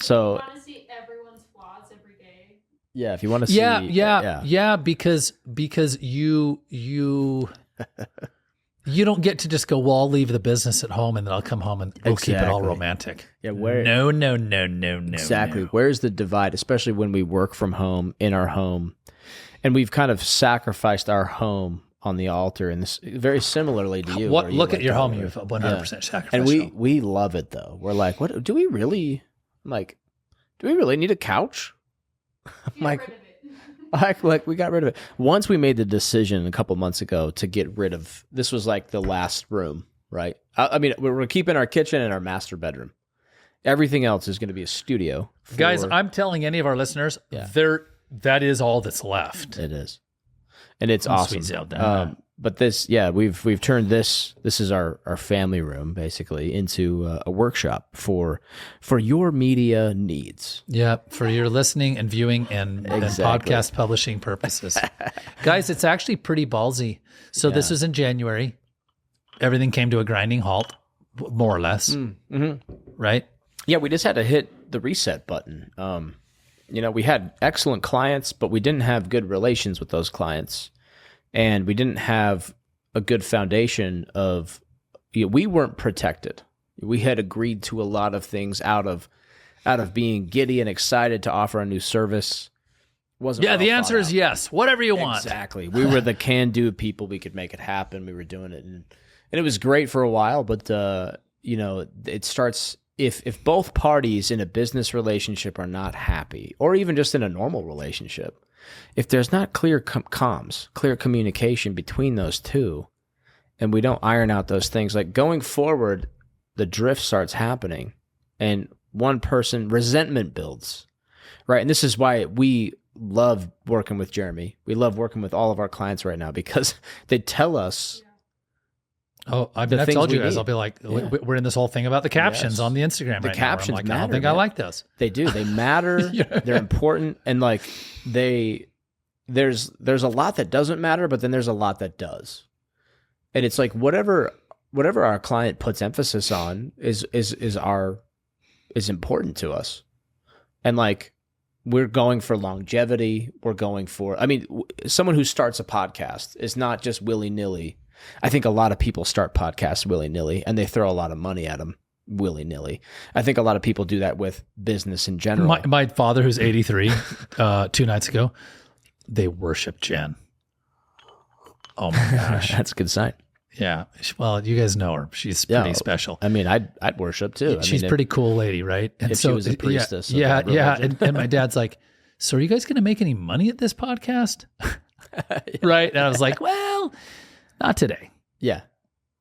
S1: So,
S3: you want to see everyone's flaws every day.
S1: Yeah, if you want to see,
S2: because you don't get to just go, well, I'll leave the business at home and then I'll come home and we'll keep it all romantic.
S1: Yeah, where?
S2: No.
S1: Exactly. Where's the divide, especially when we work from home, in our home, and we've kind of sacrificed our home on the altar, and this very similarly to you.
S2: Look at your home, you've 100% sacrificed.
S1: And we love it though. We're like, what do we really? I'm like, do we really need a couch? I'm like, Like we got rid of it. Once we made the decision a couple months ago to get rid of, this was like the last room, right? I mean, we're keeping our kitchen and our master bedroom. Everything else is going to be a studio.
S2: Guys, I'm telling any of our listeners, that is all that's left.
S1: It is. And it's awesome.
S2: Sweet Zelda.
S1: But this, we've turned this is our family room basically into a workshop for your media needs.
S2: Yeah, for your listening and viewing and podcast publishing purposes. Guys, it's actually pretty ballsy. So this was in January. Everything came to a grinding halt, more or less. Right?
S1: Yeah, we just had to hit the reset button. We had excellent clients, but we didn't have good relations with those clients. And we didn't have a good foundation of, we weren't protected. We had agreed to a lot of things out of being giddy and excited to offer a new service.
S2: The answer is yes. Whatever you want.
S1: Exactly. We were the can-do people. We could make it happen. We were doing it. And it was great for a while, but, it starts, if both parties in a business relationship are not happy, or even just in a normal relationship, if there's not clear comms, clear communication between those two, and we don't iron out those things, like going forward, the drift starts happening, and one person, resentment builds, right? And this is why we love working with Jeremy. We love working with all of our clients right now, because they tell us.
S2: Oh, I've told you guys, I'll be like, we're in this whole thing about the captions on the Instagram right now.
S1: Captions
S2: I'm like,
S1: matter,
S2: I don't think I like this.
S1: They do. They matter. They're important. And like there's a lot that doesn't matter, but then there's a lot that does. And it's like whatever our client puts emphasis on is important to us. And like we're going for longevity. We're going for, someone who starts a podcast is not just willy-nilly. I think a lot of people start podcasts willy-nilly, and they throw a lot of money at them willy-nilly. I think a lot of people do that with business in general.
S2: My father, who's 83, 2 nights ago, they worship Jen. Oh my gosh.
S1: That's a good sign.
S2: Yeah. Well, you guys know her. She's pretty special.
S1: I'd worship too.
S2: She's a pretty cool lady, right? And
S1: if she was a priestess.
S2: Yeah. And my dad's like, so are you guys going to make any money at this podcast? Right? And I was like, well, not today.
S1: Yeah.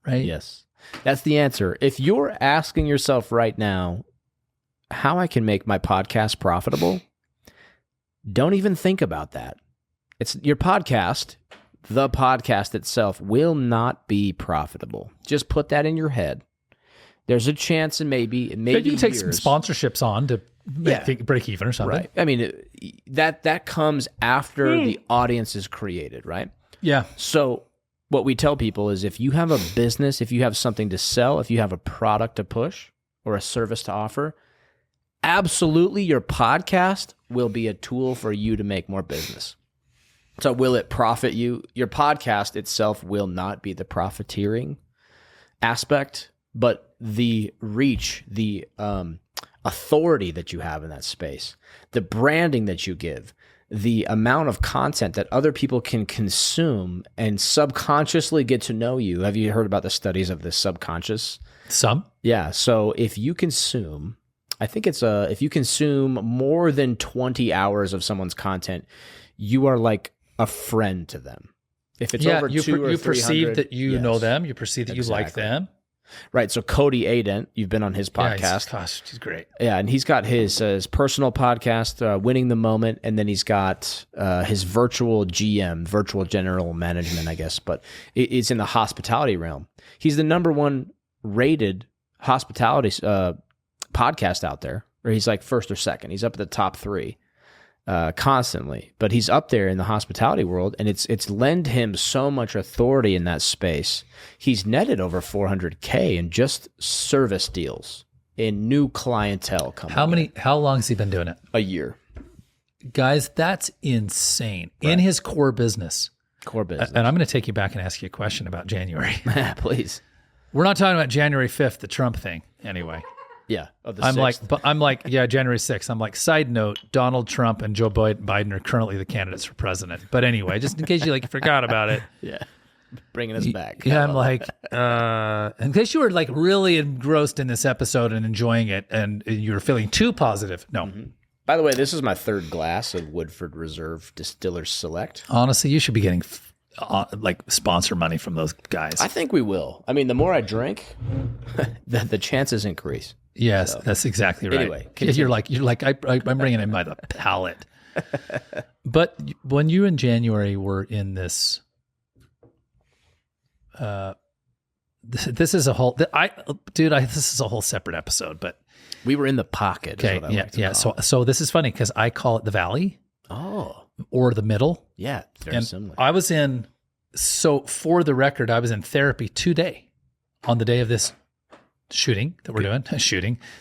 S2: Right?
S1: Yes. That's the answer. If you're asking yourself right now, how I can make my podcast profitable, don't even think about that. It's your podcast. The podcast itself will not be profitable. Just put that in your head. There's a chance, and maybe
S2: you can take some sponsorships on to break even or something.
S1: Right. That comes after the audience is created, right?
S2: Yeah.
S1: So what we tell people is, if you have a business, if you have something to sell, if you have a product to push or a service to offer, absolutely your podcast will be a tool for you to make more business. So will it profit you? Your podcast itself will not be the profiteering aspect, but the reach, the authority that you have in that space, the branding that you give, the amount of content that other people can consume and subconsciously get to know you. Have you heard about the studies of the subconscious?
S2: Some?
S1: Yeah. So if you consume, if you consume more than 20 hours of someone's content, you are like a friend to them. If it's over 200 or
S2: you perceive that you know them, you perceive that you like them.
S1: Right. So Cody Adent, you've been on his podcast.
S2: Yeah, he's great.
S1: Yeah, and he's got his personal podcast, Winning the Moment, and then he's got his virtual GM, virtual general management, I guess, but it's in the hospitality realm. He's the number one rated hospitality podcast out there, or he's like first or second. He's up at the top 3 constantly, but he's up there in the hospitality world, and it's lend him so much authority in that space. He's netted over $400K in just service deals in new clientele coming.
S2: How long has he been doing it?
S1: A year.
S2: Guys, that's insane. Right. In his core business. And I'm going to take you back and ask you a question about January.
S1: Please.
S2: We're not talking about January 5th, the Trump thing, anyway.
S1: Yeah.
S2: I'm like, January 6th. I'm like, side note, Donald Trump and Joe Biden are currently the candidates for president. But anyway, just in case you forgot about it.
S1: Yeah. Bringing us back.
S2: Yeah. I'm like, in case you were really engrossed in this episode and enjoying it and you were feeling too positive. No. Mm-hmm.
S1: By the way, this is my third glass of Woodford Reserve Distillers Select.
S2: Honestly, you should be getting like sponsor money from those guys.
S1: I think we will. I mean, the more I drink, the chances increase.
S2: Yes, so. That's exactly right.
S1: Anyway,
S2: you're like I'm bringing it by the palate. But when you in January were in this, this is a whole. This is a whole separate episode. But
S1: we were in the pocket.
S2: Okay, yeah. So this is funny because I call it the valley.
S1: Oh,
S2: or the middle.
S1: Yeah, very similar.
S2: I was in. So for the record, I was in therapy today, on the day of this shooting that we're doing.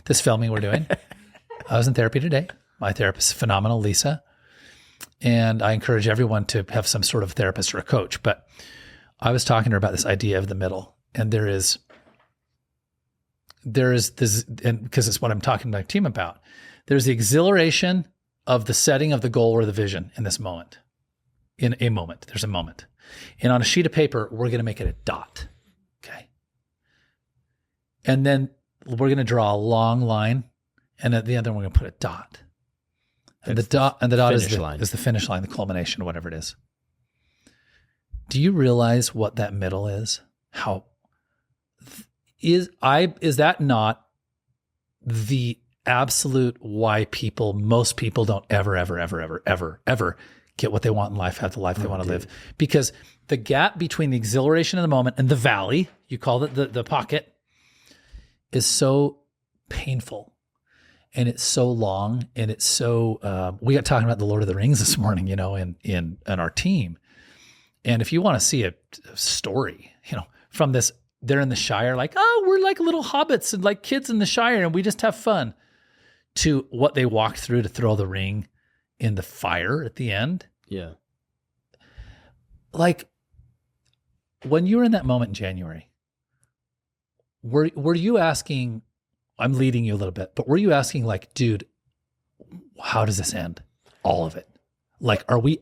S2: This filming we're doing. I was in therapy today. My therapist is phenomenal, Lisa. And I encourage everyone to have some sort of therapist or a coach. But I was talking to her about this idea of the middle. And there is this, and because it's what I'm talking to my team about, there's the exhilaration of the setting of the goal or the vision in this moment. In a moment, there's a moment. And on a sheet of paper, we're going to make it a dot. Okay. And then we're going to draw a long line. And at the end, we're going to put a dot. And the dot is the finish line, the culmination, whatever it is. Do you realize what that middle is? Is that not the absolute why most people don't ever get what they want in life, have the life they want to live? Because the gap between the exhilaration of the moment and the valley, you call it the pocket, is so painful. And it's so long, and it's so. We got talking about the Lord of the Rings this morning, in our team. And if you want to see a story, from this, they're in the Shire, like, oh, we're like little hobbits and like kids in the Shire, and we just have fun. To what they walked through to throw the ring in the fire at the end.
S1: Yeah.
S2: Like when you were in that moment in January, were you asking? I'm leading you a little bit, but were you asking like, dude, how does this end? All of it. Like, are we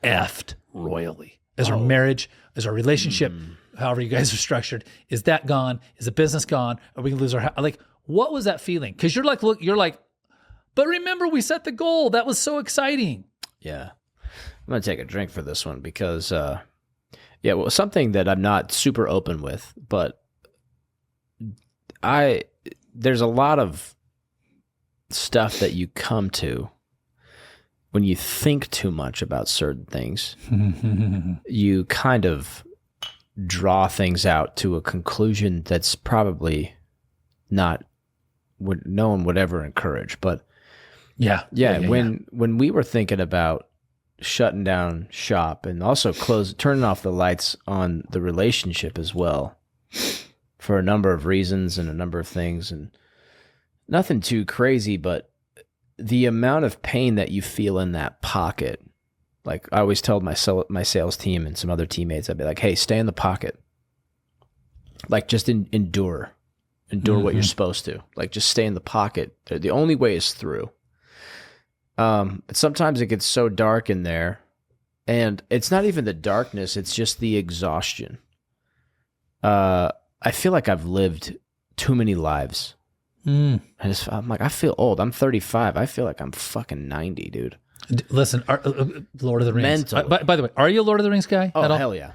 S2: effed royally? Is our marriage, is our relationship, however you guys are structured, is that gone? Is the business gone? Are we gonna lose our, like, what was that feeling? Cause you're like, but remember we set the goal. That was so exciting.
S1: Yeah. I'm going to take a drink for this one because, something that I'm not super open with, but there's a lot of stuff that you come to when you think too much about certain things. You kind of draw things out to a conclusion that's probably not what no one would ever encourage. But when we were thinking about shutting down shop and also turning off the lights on the relationship as well, for a number of reasons and a number of things, and nothing too crazy, but the amount of pain that you feel in that pocket, like I always told my sales team and some other teammates, I'd be like, hey, stay in the pocket. Like just endure what you're supposed to. Like just stay in the pocket. The only way is through. Sometimes it gets so dark in there, and it's not even the darkness, it's just the exhaustion. I feel like I've lived too many lives. I'm like, I feel old. I'm 35. I feel like I'm fucking 90, dude.
S2: Listen, Lord of the Rings. By the way, are you a Lord of the Rings guy?
S1: Oh, hell yeah.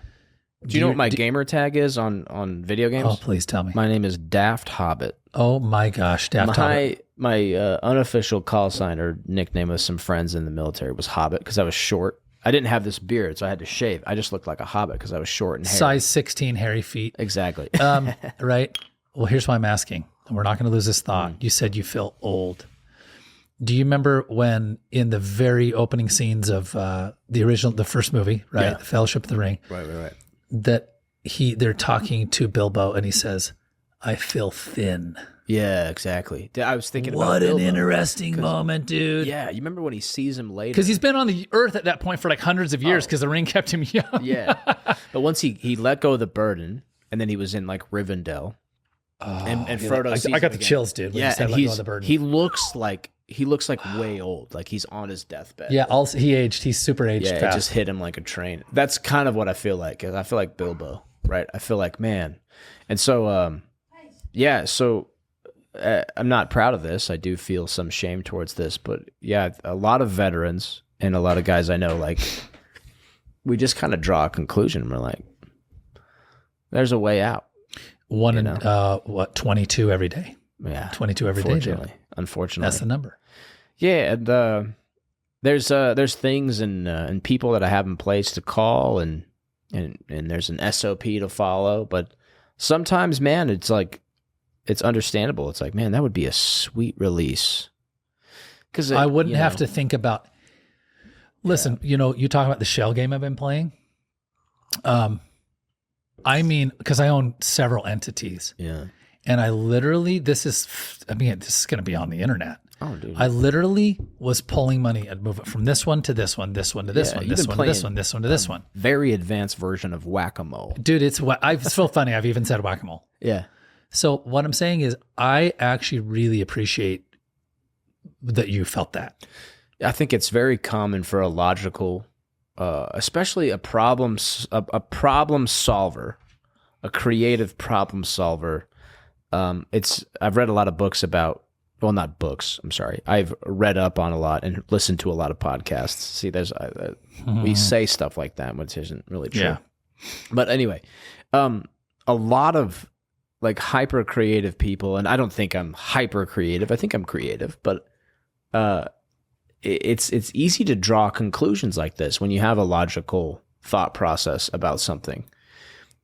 S1: Do you know what my gamer tag is on video games?
S2: Oh, please tell me.
S1: My name is Daft Hobbit.
S2: Oh my gosh, Daft Hobbit.
S1: My unofficial call sign or nickname with some friends in the military was Hobbit because I was short. I didn't have this beard, so I had to shave. I just looked like a hobbit because I was short and hairy.
S2: Size 16 hairy feet.
S1: Exactly.
S2: Right? Well, here's why I'm asking. We're not going to lose this thought. You said you feel old. Do you remember when in the very opening scenes of the first movie, right? Yeah. The Fellowship of the Ring.
S1: Right.
S2: That they're talking to Bilbo and he says, I feel thin.
S1: Yeah, exactly. I was thinking
S2: about
S1: Bilbo.
S2: What an interesting moment, dude.
S1: Yeah, you remember when he sees him later?
S2: Because he's been on the earth at that point for like hundreds of years because the ring kept him young.
S1: Yeah. But once he let go of the burden, and then he was in like Rivendell. And Frodo sees
S2: I got the chills, dude.
S1: When he said, let go of the burden. He looks like way old. Like he's on his deathbed.
S2: Yeah, he aged. He's super aged fast.
S1: It just hit him like a train. That's kind of what I feel like. I feel like Bilbo, right? I feel like, man. And so, so I'm not proud of this. I do feel some shame towards this, but yeah, a lot of veterans and a lot of guys I know, like, we just kind of draw a conclusion. We're like, there's a way out.
S2: 22 every day.
S1: Yeah.
S2: 22 every day.
S1: Unfortunately.
S2: That's the number.
S1: Yeah. And there's things and people that I have in place to call and there's an SOP to follow. But sometimes, man, it's like, it's understandable. It's like, man, that would be a sweet release. Because
S2: I wouldn't have to think about, listen, you talk about the shell game I've been playing. I mean, because I own several entities.
S1: Yeah.
S2: And I literally, this is going to be on the internet.
S1: Oh, dude.
S2: I literally was pulling money and move it from this one to this one, this one to this one, this one to this one, this one to this one.
S1: Very advanced version of whack-a-mole.
S2: Dude, it's so funny. I've even said whack-a-mole.
S1: Yeah.
S2: So what I'm saying is I actually really appreciate that you felt that.
S1: I think it's very common for a logical, especially a problem solver, a creative problem solver. I've read a lot of books about, well, not books, I'm sorry. I've read up on a lot and listened to a lot of podcasts. See, we say stuff like that, which isn't really true.
S2: Yeah.
S1: But anyway, a lot of like hyper creative people, and I don't think I'm hyper creative. I think I'm creative, but it's easy to draw conclusions like this when you have a logical thought process about something,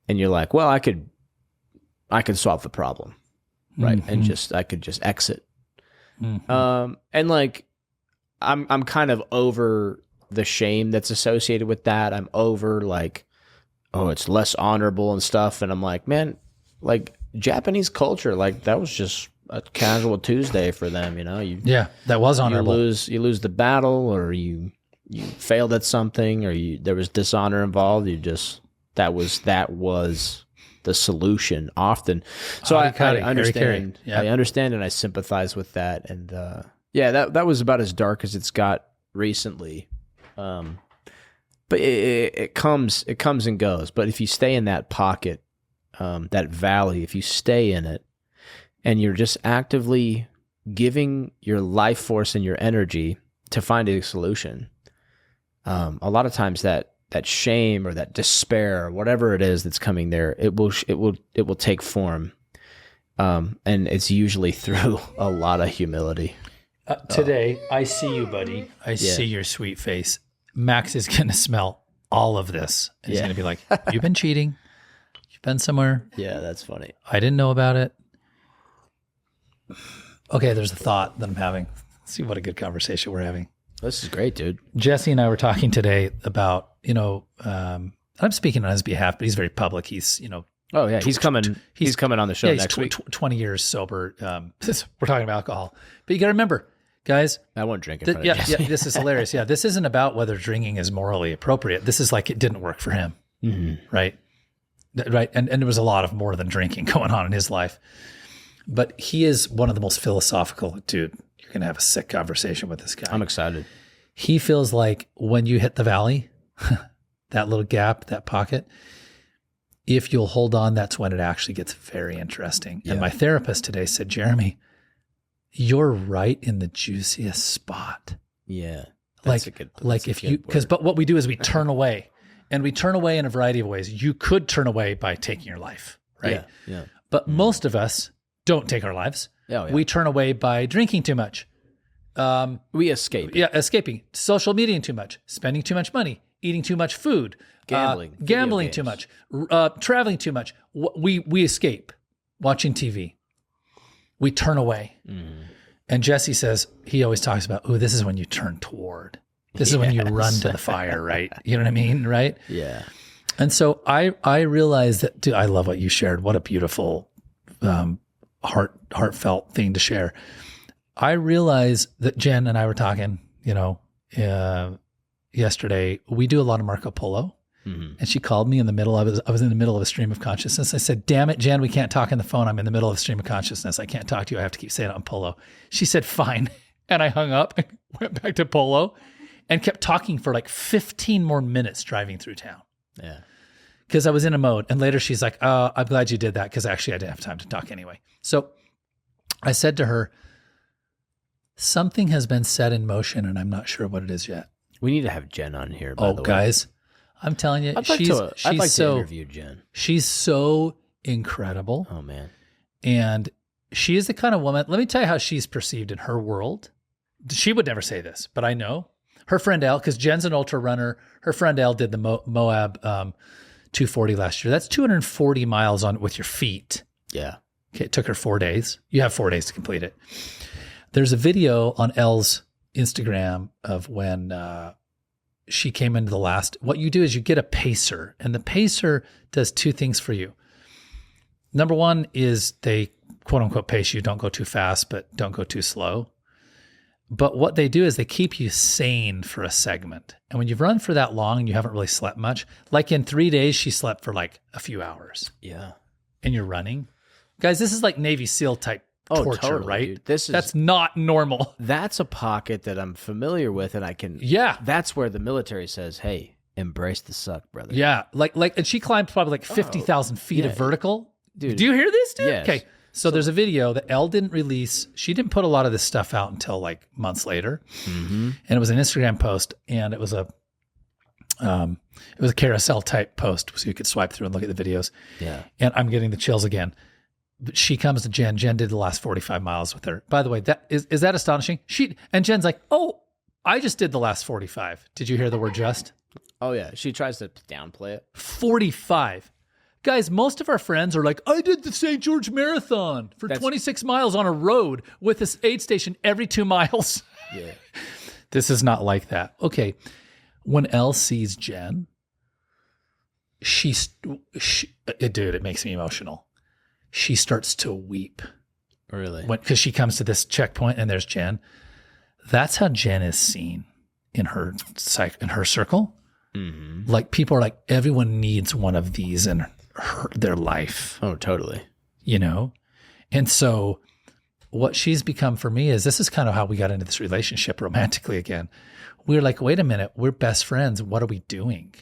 S1: and you're like, well, I could solve the problem, right?
S2: Mm-hmm.
S1: And I could just exit.
S2: Mm-hmm.
S1: And like, I'm kind of over the shame that's associated with that. I'm over like, oh, it's less honorable and stuff. And I'm like, man, like Japanese culture, like that was just a casual Tuesday for them, that was honorable. You lose the battle, or you failed at something, or there was dishonor involved. That was the solution often. So I understand.
S2: Yeah.
S1: I understand and I sympathize with that. And that was about as dark as it's got recently. But it comes and goes. But if you stay in that pocket, that valley, if you stay in it, and you're just actively giving your life force and your energy to find a solution, a lot of times that shame or that despair or whatever it is that's coming there, it will take form, and it's usually through a lot of humility.
S2: Today, I see you, buddy. I see your sweet face. Max is going to smell all of this. And he's going to be like, you've been cheating. You've been somewhere.
S1: Yeah, that's funny.
S2: I didn't know about it. Okay, there's a thought that I'm having. Let's see what a good conversation we're having.
S1: This is great, dude.
S2: Jesse and I were talking today about, I'm speaking on his behalf, but he's very public. He's,
S1: oh yeah, he's coming on the show next week.
S2: 20 years sober. We're talking about alcohol, but you got to remember, guys.
S1: I won't drink it. Yeah,
S2: this is hilarious. Yeah, this isn't about whether drinking is morally appropriate. This is like it didn't work for him, right? Right, and there was a lot of more than drinking going on in his life. But he is one of the most philosophical, dude. You're going to have a sick conversation with this guy.
S1: I'm excited.
S2: He feels like when you hit the valley, that little gap, that pocket, if you'll hold on, that's when it actually gets very interesting. Yeah. And my therapist today said, Jeremy, you're right in the juiciest spot.
S1: Yeah.
S2: But what we do is we turn away, and we turn away in a variety of ways. You could turn away by taking your life, right?
S1: Yeah.
S2: But most of us don't take our lives.
S1: Oh, yeah.
S2: We turn away by drinking too much.
S1: We escape.
S2: Yeah, escaping. Social media too much. Spending too much money. Eating too much food. Gambling too much. Traveling too much. We escape. Watching TV. We turn away. And Jesse says, he always talks about, this is when you turn toward. This is when you run to the fire, right? You know what I mean, right?
S1: Yeah.
S2: And so I realized that, dude, I love what you shared. What a beautiful heartfelt thing to share. I realized that Jen and I were talking, yesterday. We do a lot of Marco Polo, and she called me in the middle of I was in the middle of a stream of consciousness. I said, "Damn it, Jen, we can't talk on the phone. I'm in the middle of a stream of consciousness. I can't talk to you. I have to keep saying it on Polo." She said, "Fine," and I hung up and went back to Polo, and kept talking for like 15 more minutes driving through town.
S1: Yeah.
S2: Because I was in a mode. And later she's like, I'm glad you did that, because actually I didn't have time to talk anyway. So I said to her, something has been set in motion and I'm not sure what it is yet.
S1: We need to have Jen on here, by the way.
S2: Guys, I'm telling you,
S1: I'd like to interview Jen.
S2: She's so incredible.
S1: Oh, man.
S2: And she is the kind of woman, let me tell you how she's perceived in her world. She would never say this, but I know. Her friend Elle, because Jen's an ultra runner, her friend Elle did the Moab 240 last year. That's 240 miles on with your feet.
S1: Yeah.
S2: Okay, it took her 4 days. You have 4 days to complete it. There's a video on Elle's Instagram of when she came into the last. What you do is you get a pacer, and the pacer does two things for you. Number one is they quote unquote pace you. Don't go too fast, but don't go too slow. But what they do is they keep you sane for a segment. And when you've run for that long and you haven't really slept much, like in 3 days, she slept for like a few hours.
S1: Yeah.
S2: And you're running. Guys, this is like Navy SEAL type torture,
S1: totally,
S2: right?
S1: Dude.
S2: That's not normal.
S1: That's a pocket that I'm familiar with, and I can.
S2: Yeah.
S1: That's where the military says, "Hey, embrace the suck, brother."
S2: Yeah, and she climbed probably like 50,000 feet of vertical.
S1: Dude.
S2: Do you hear this, dude?
S1: Yes.
S2: Okay. So there's a video that Elle didn't release. She didn't put a lot of this stuff out until like months later, and it was an Instagram post, and it was a carousel type post, so you could swipe through and look at the videos.
S1: Yeah.
S2: And I'm getting the chills again. But she comes to Jen. Jen did the last 45 miles with her. By the way, that is that astonishing? And Jen's like, "Oh, I just did the last 45." Did you hear the word "just"?
S1: Oh yeah. She tries to downplay it.
S2: 45. Guys, most of our friends are like, I did the St. George Marathon for 26 miles on a road with this aid station every 2 miles.
S1: Yeah.
S2: This is not like that. Okay. When Elle sees Jen, dude, it makes me emotional. She starts to weep.
S1: Really?
S2: Because she comes to this checkpoint and there's Jen. That's how Jen is seen in her circle. Mm-hmm. Like people are like, everyone needs one of these in their life.
S1: Oh, totally.
S2: You know? And so what she's become for me is, this is kind of how we got into this relationship romantically again. We're like, wait a minute, we're best friends. What are we doing?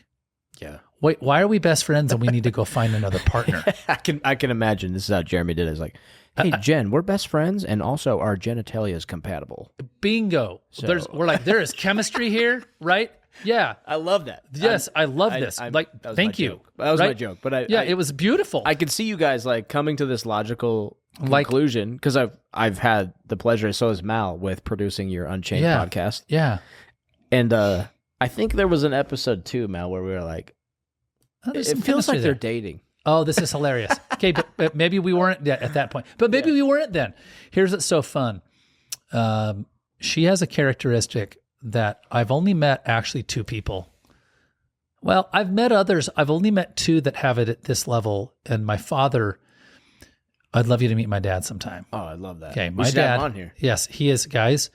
S1: Yeah.
S2: Wait, why are we best friends and we need to go find another partner?
S1: I can imagine this is how Jeremy did it. It's like, hey, Jen, we're best friends and also our genitalia is compatible.
S2: Bingo. So, we're like, there is chemistry here, right? Yeah.
S1: I love that.
S2: Yes, I love this. Thank you.
S1: Joke. That was my joke. But
S2: it was beautiful.
S1: I could see you guys like coming to this logical conclusion because I've had the pleasure, so has Mal, with producing your Unchained podcast.
S2: Yeah.
S1: And I think there was an episode too, Mal, where we were like, it feels like they're dating.
S2: Oh, this is hilarious. Okay, but maybe we weren't at that point. But maybe we weren't then. Here's what's so fun. She has a characteristic that I've only met actually 2 people. Well, I've met others. I've only met 2 that have it at this level. And my father, I'd love you to meet my dad sometime.
S1: Oh, I love that.
S2: Okay, my dad. Have him on here. Yes, he is. Guys,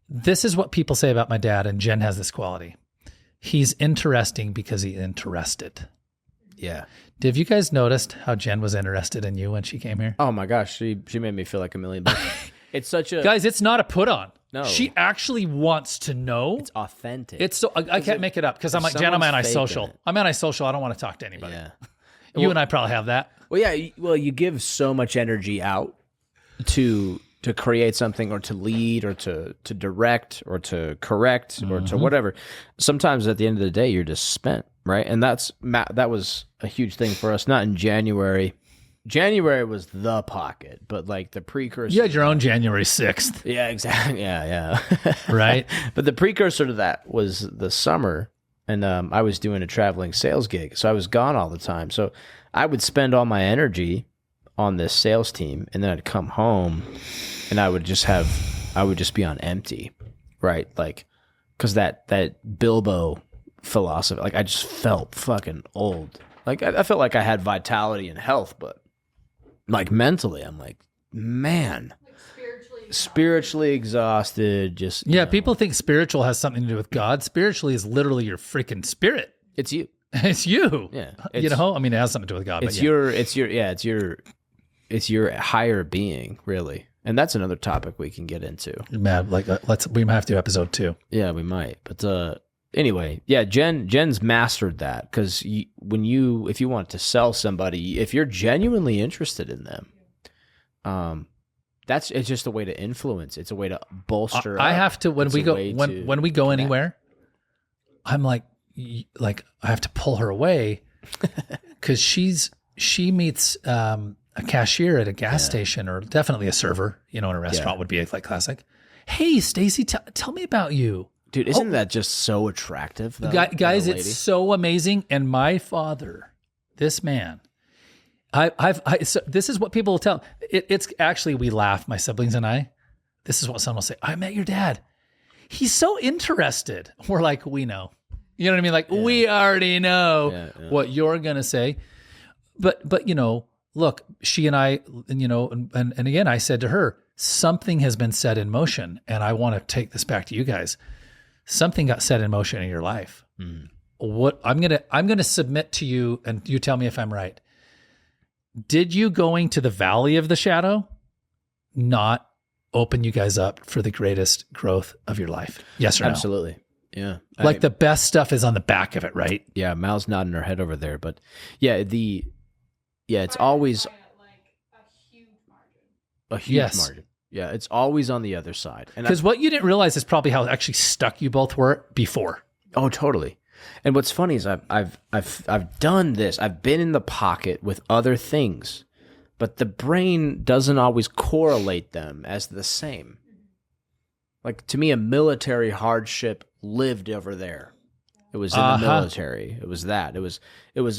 S2: this is what people say about my dad, and Jen has this quality. He's interesting because he's interested.
S1: Yeah.
S2: Have you guys noticed how Jen was interested in you when she came here?
S1: Oh my gosh, she made me feel like $1 million. It's such a
S2: guys. It's not a put on.
S1: No,
S2: she actually wants to know.
S1: It's authentic.
S2: It's so I can't make it up because I'm like, Jen, I'm antisocial. I'm antisocial. I don't want to talk to anybody. Yeah. You and I probably have that.
S1: Well, yeah. Well, you give so much energy out to create something or to lead or to direct or to correct or to whatever. Sometimes at the end of the day, you're just spent, right? And that was a huge thing for us. Not in January. January was the pocket, but like the precursor.
S2: You had your own January 6th.
S1: Yeah, exactly. Yeah.
S2: Right.
S1: But the precursor to that was the summer, and I was doing a traveling sales gig, so I was gone all the time. So I would spend all my energy on this sales team, and then I'd come home, and I would just be on empty, right? Like, because that Bilbo philosophy, like I just felt fucking old. Like I felt like I had vitality and health, but like mentally, I'm like, man,
S3: like
S1: spiritually exhausted. Just
S2: people think spiritual has something to do with God. Spiritually is literally your freaking spirit.
S1: It's you.
S2: It's you.
S1: Yeah.
S2: You know, I mean, it has something to do with God.
S1: It's your higher being, really. And that's another topic we can get into.
S2: Man, like we might have to do episode 2.
S1: Yeah, we might. But anyway, yeah, Jen's mastered that because if you want to sell somebody, if you're genuinely interested in them, it's just a way to influence. It's a way to bolster.
S2: I have to when we go anywhere. I'm like I have to pull her away because she meets a cashier at a gas station, or definitely a server, in a restaurant would be like classic. Hey, Stacy, tell me about you. Dude,
S1: isn't that just so attractive? Though,
S2: guys, it's so amazing. And my father, this man, so this is what people will tell. It's actually, we laugh, my siblings and I. This is what someone will say. I met your dad. He's so interested. We're like, we know. You know what I mean? Like, we already know what you're going to say. But look, she and I, and again, I said to her, something has been set in motion. And I want to take this back to you guys. Something got set in motion in your life. What I'm going to submit to you, and you tell me if I'm right. Did you going to the valley of the shadow not open you guys up for the greatest growth of your life? Yes or no?
S1: Absolutely. Yeah.
S2: Like the best stuff is on the back of it, right?
S1: Yeah. Mal's nodding her head over there, but it's always a huge margin. Yeah. It's always on the other side.
S2: Because what you didn't realize is probably how actually stuck you both were before.
S1: Oh, totally. And what's funny is I've done this. I've been in the pocket with other things, but the brain doesn't always correlate them as the same. Like, to me, a military hardship lived over there. It was in the military. It was that. It was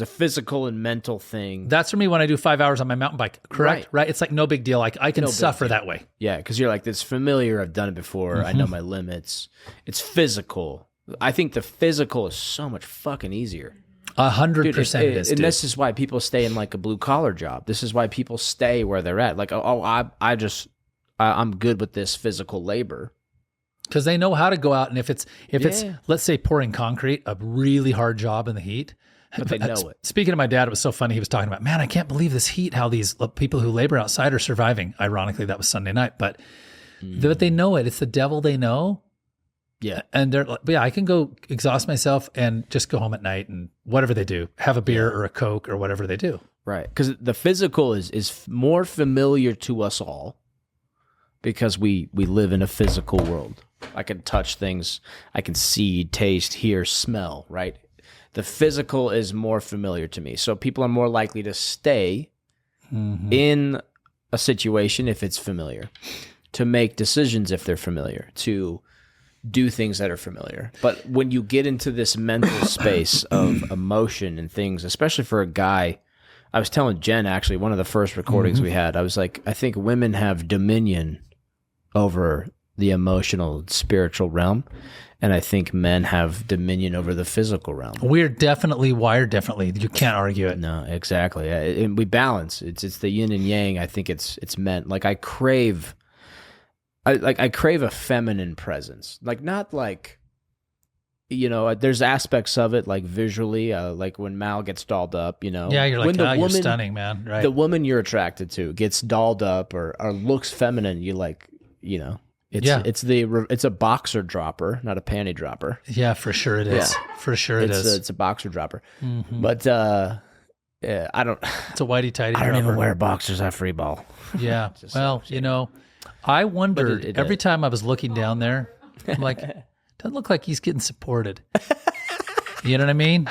S1: a physical and mental thing.
S2: That's for me when I do 5 hours on my mountain bike. Correct? Right? It's like no big deal. Like I can suffer that way.
S1: Yeah, because you're like, it's familiar. I've done it before. I know my limits. It's physical. I think the physical is so much fucking easier.
S2: 100% it is.
S1: And this is why people stay in like a blue collar job. This is why people stay where they're at. Like, I'm good with this physical labor.
S2: Because they know how to go out, and if it's let's say pouring concrete, a really hard job in the heat.
S1: But they know it.
S2: Speaking of my dad, it was so funny. He was talking about, man, I can't believe this heat, how these people who labor outside are surviving. Ironically, that was Sunday night, but they know it. It's the devil they know.
S1: Yeah.
S2: And they're like, I can go exhaust myself and just go home at night and whatever they do, have a beer or a Coke or whatever they do.
S1: Right. Because the physical is more familiar to us all because we live in a physical world. I can touch things. I can see, taste, hear, smell, right? The physical is more familiar to me. So people are more likely to stay in a situation if it's familiar, to make decisions if they're familiar, to do things that are familiar. But when you get into this mental space of emotion and things, especially for a guy, I was telling Jen, actually, one of the first recordings we had, I was like, I think women have dominion over the emotional, spiritual realm. And I think men have dominion over the physical realm.
S2: We're definitely wired differently. You can't argue it.
S1: No, exactly. And we balance. It's the yin and yang. I think it's meant. Like I crave a feminine presence. Like not like, there's aspects of it like visually, like when Mal gets dolled up,
S2: Yeah, you're like, you're stunning, man. Right.
S1: The woman you're attracted to gets dolled up or looks feminine. You like, it's a boxer dropper, not a panty dropper.
S2: Yeah, for sure it is. Yeah. For sure it is.
S1: It's a boxer dropper. But I don't.
S2: It's a whitely tighty.
S1: I don't even wear boxers. I free ball.
S2: Yeah. Well, I wondered every time I was looking down there. I'm like, doesn't look like he's getting supported. You know what I mean?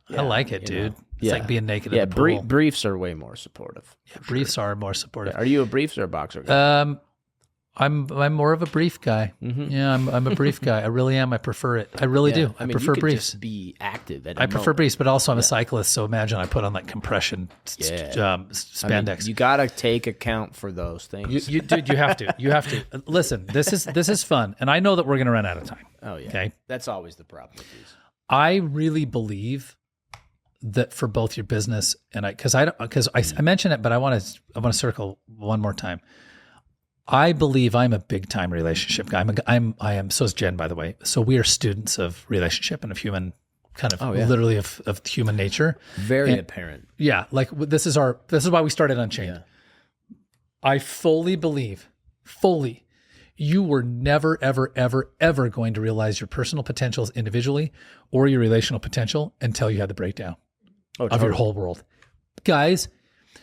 S2: Yeah, I like it, dude. It's like being naked in the pool.
S1: Briefs are way more supportive.
S2: Yeah, briefs are more supportive.
S1: Yeah. Are you a briefs or a boxer guy?
S2: I'm more of a brief guy. Yeah, I'm a brief guy. I really am. I prefer it. I really do. I prefer
S1: you
S2: briefs.
S1: Just be active.
S2: I prefer briefs, but also I'm a cyclist, so imagine I put on like compression spandex.
S1: You got to take account for those things.
S2: Dude, you have to. You have to. Listen, this is fun, and I know that we're going to run out of time.
S1: Oh yeah.
S2: Okay.
S1: That's always the problem with these.
S2: I really believe that for both your business and I mentioned it, but I want to circle one more time. I believe I'm a big time relationship guy. I am. So is Jen, by the way. So we are students of relationship and of human kind of literally of human nature.
S1: Very apparent.
S2: Yeah. Like this is why we started Unchained. Yeah. I fully believe, you were never, ever, ever, ever going to realize your personal potentials individually or your relational potential until you had the breakdown of your whole world. Guys,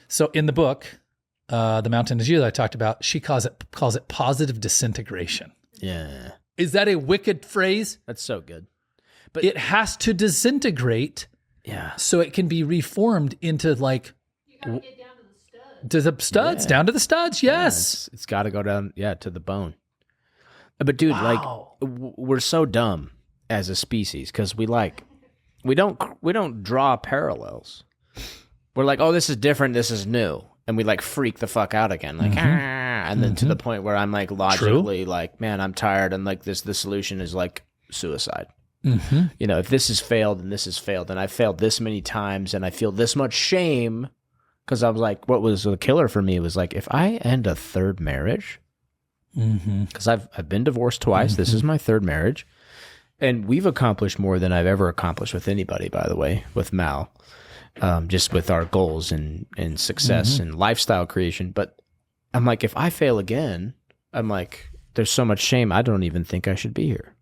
S2: so in the book, the mountain is you that I talked about, she calls it positive disintegration.
S1: Yeah.
S2: Is that a wicked phrase?
S1: That's so good. But
S2: it has to disintegrate.
S1: Yeah.
S2: So it can be reformed into like.
S3: You gotta get down to the studs.
S2: To the studs, down to the studs, yes.
S1: Yeah, it's got to go down, to the bone. But dude, like, we're so dumb as a species because we don't draw parallels. We're like, oh, this is different, this is new, and we like freak the fuck out again, like, and then to the point where I'm like logically like, man, I'm tired, and like the solution is like suicide. You know, if this has failed and this has failed, and I failed this many times, and I feel this much shame, because I was like, what was the killer for me was like, if I end a third marriage, because I've been divorced twice, this is my third marriage, and we've accomplished more than I've ever accomplished with anybody, by the way, with Mal. Just with our goals and success and lifestyle creation. But I'm like, if I fail again, I'm like, there's so much shame. I don't even think I should be here.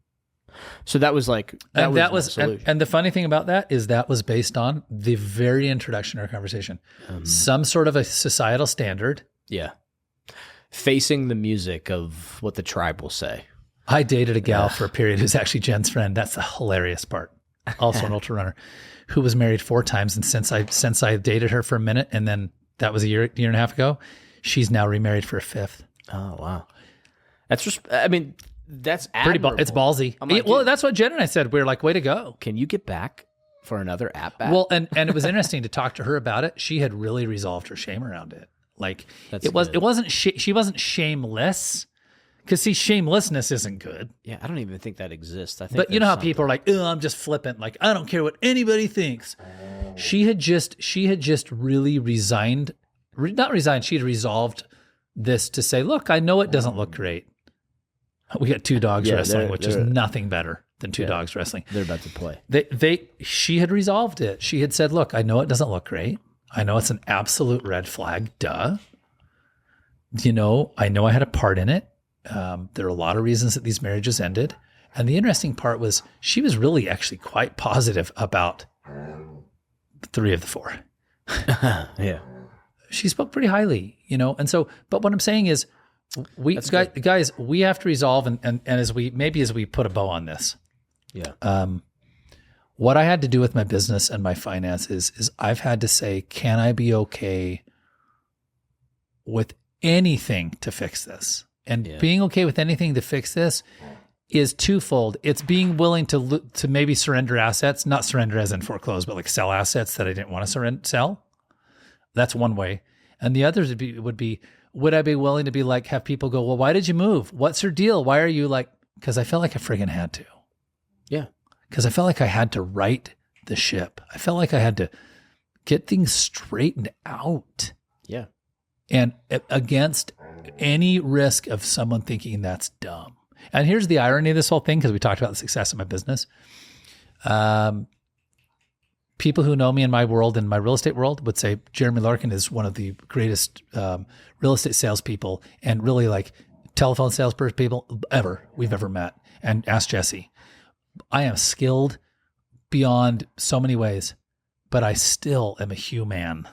S1: So that was like, and
S2: the funny thing about that is that was based on the very introduction of our conversation, some sort of a societal standard.
S1: Yeah. Facing the music of what the tribe will say.
S2: I dated a gal for a period who's actually Jen's friend. That's the hilarious part. Also an ultra runner, who was married 4 times, and since I dated her for a minute, and then that was a year and a half ago, she's now remarried for a 5th.
S1: Oh wow, that's just. I mean, that's
S2: pretty. It's ballsy. Like, well, that's what Jen and I said. We were like, way to go.
S1: Can you get back for another at bat?
S2: Well, and it was interesting to talk to her about it. She had really resolved her shame around it. Like it wasn't she wasn't shameless. Because see, shamelessness isn't good.
S1: Yeah, I don't even think that exists. I think,
S2: but you know how people are like, "Oh, I'm just flippant. Like I don't care what anybody thinks." She had just really not resigned. She had resolved this to say, "Look, I know it doesn't look great. We got 2 dogs wrestling, which is nothing better than 2 dogs wrestling.
S1: They're about to play."
S2: She had resolved it. She had said, "Look, I know it doesn't look great. I know it's an absolute red flag. Duh. You know, I know I had a part in it." There are a lot of reasons that these marriages ended. And the interesting part was she was really actually quite positive about 3 of the 4.
S1: Yeah.
S2: She spoke pretty highly, you know? And so, but what I'm saying is guys, we have to resolve and as we put a bow on this.
S1: Yeah.
S2: What I had to do with my business and my finances is I've had to say, can I be okay with anything to fix this? And being okay with anything to fix this is twofold. It's being willing to maybe surrender assets, not surrender as in foreclose, but like sell assets that I didn't want to sell. That's one way. And the other would be, would I be willing to be like, have people go, well, why did you move? What's your deal? Why are you like, because I felt like I friggin' had to.
S1: Yeah.
S2: Because I felt like I had to right the ship. I felt like I had to get things straightened out.
S1: Yeah.
S2: And against any risk of someone thinking that's dumb. And here's the irony of this whole thing, because we talked about the success of my business. People who know me in my world, in my real estate world, would say Jeremy Larkin is one of the greatest real estate salespeople and really like telephone salesperson people we've ever met. And ask Jesse. I am skilled beyond so many ways, but I still am a human.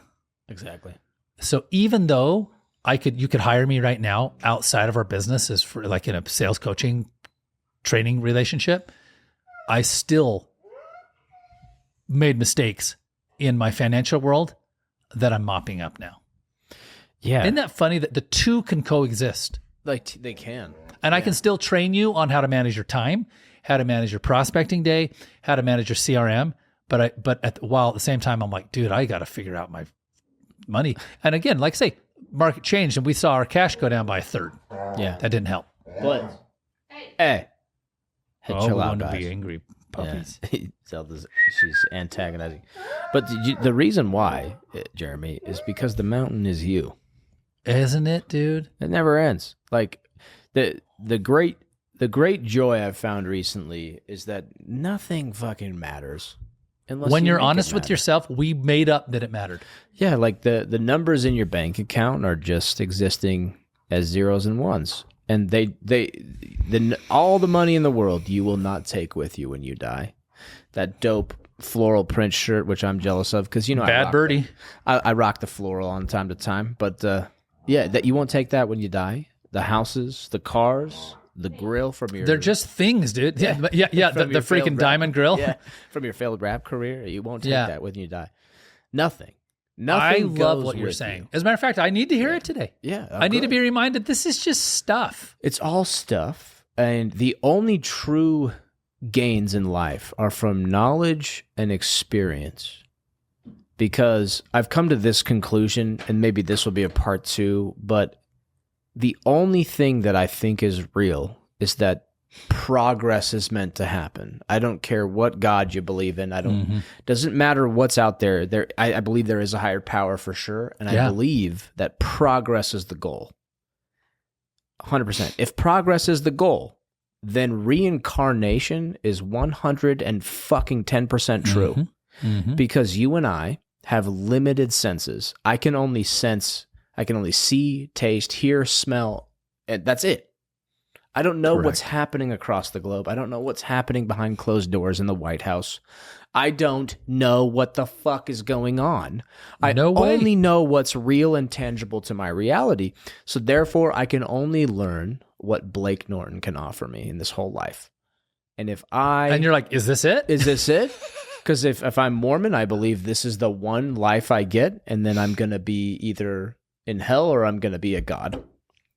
S1: Exactly.
S2: So even though you could hire me right now outside of our business as for like in a sales coaching training relationship, I still made mistakes in my financial world that I'm mopping up now.
S1: Yeah.
S2: Isn't that funny that the two can coexist?
S1: Like they can.
S2: And I can still train you on how to manage your time, how to manage your prospecting day, how to manage your CRM. While at the same time, I'm like, dude, I got to figure out my money. And again, like I say, market changed and we saw our cash go down by a third.
S1: Yeah.
S2: That didn't help.
S1: But hey, chill out, guys.
S2: Be angry puppies.
S1: Yeah. She's antagonizing. But the reason why, Jeremy, is because the mountain is you.
S2: Isn't it, dude?
S1: It never ends. Like the great joy I've found recently is that nothing fucking matters.
S2: When you're honest with yourself, we made up that it mattered.
S1: Yeah, like the numbers in your bank account are just existing as zeros and ones. And all the money in the world you will not take with you when you die. That dope floral print shirt, which I'm jealous of, because I
S2: Bad birdie.
S1: I rock the floral on time to time, but Yeah, that you won't take that when you die. The houses, the cars, the grill from your...
S2: They're just things, dude. Yeah. The freaking diamond grill.
S1: Yeah, from your failed rap career. You won't take that when you die. Nothing.
S2: I love what you're saying. As a matter of fact, I need to hear it today.
S1: Yeah.
S2: I need to be reminded this is just stuff.
S1: It's all stuff. And the only true gains in life are from knowledge and experience. Because I've come to this conclusion, and maybe this will be a part 2, but the only thing that I think is real is that progress is meant to happen. I don't care what God you believe in. Doesn't matter what's out there. I believe there is a higher power for sure, and I believe that progress is the goal. 100%. If progress is the goal, then reincarnation is 110% true. Because you and I have limited senses. I can only see, taste, hear, smell, and that's it. I don't know what's happening across the globe. I don't know what's happening behind closed doors in the White House. I don't know what the fuck is going on. I only know what's real and tangible to my reality. So therefore, I can only learn what Blake Norton can offer me in this whole life. And
S2: you're like, is this it?
S1: Is this it? Because if I'm Mormon, I believe this is the one life I get, and then I'm going to be either in hell or I'm going to be a god.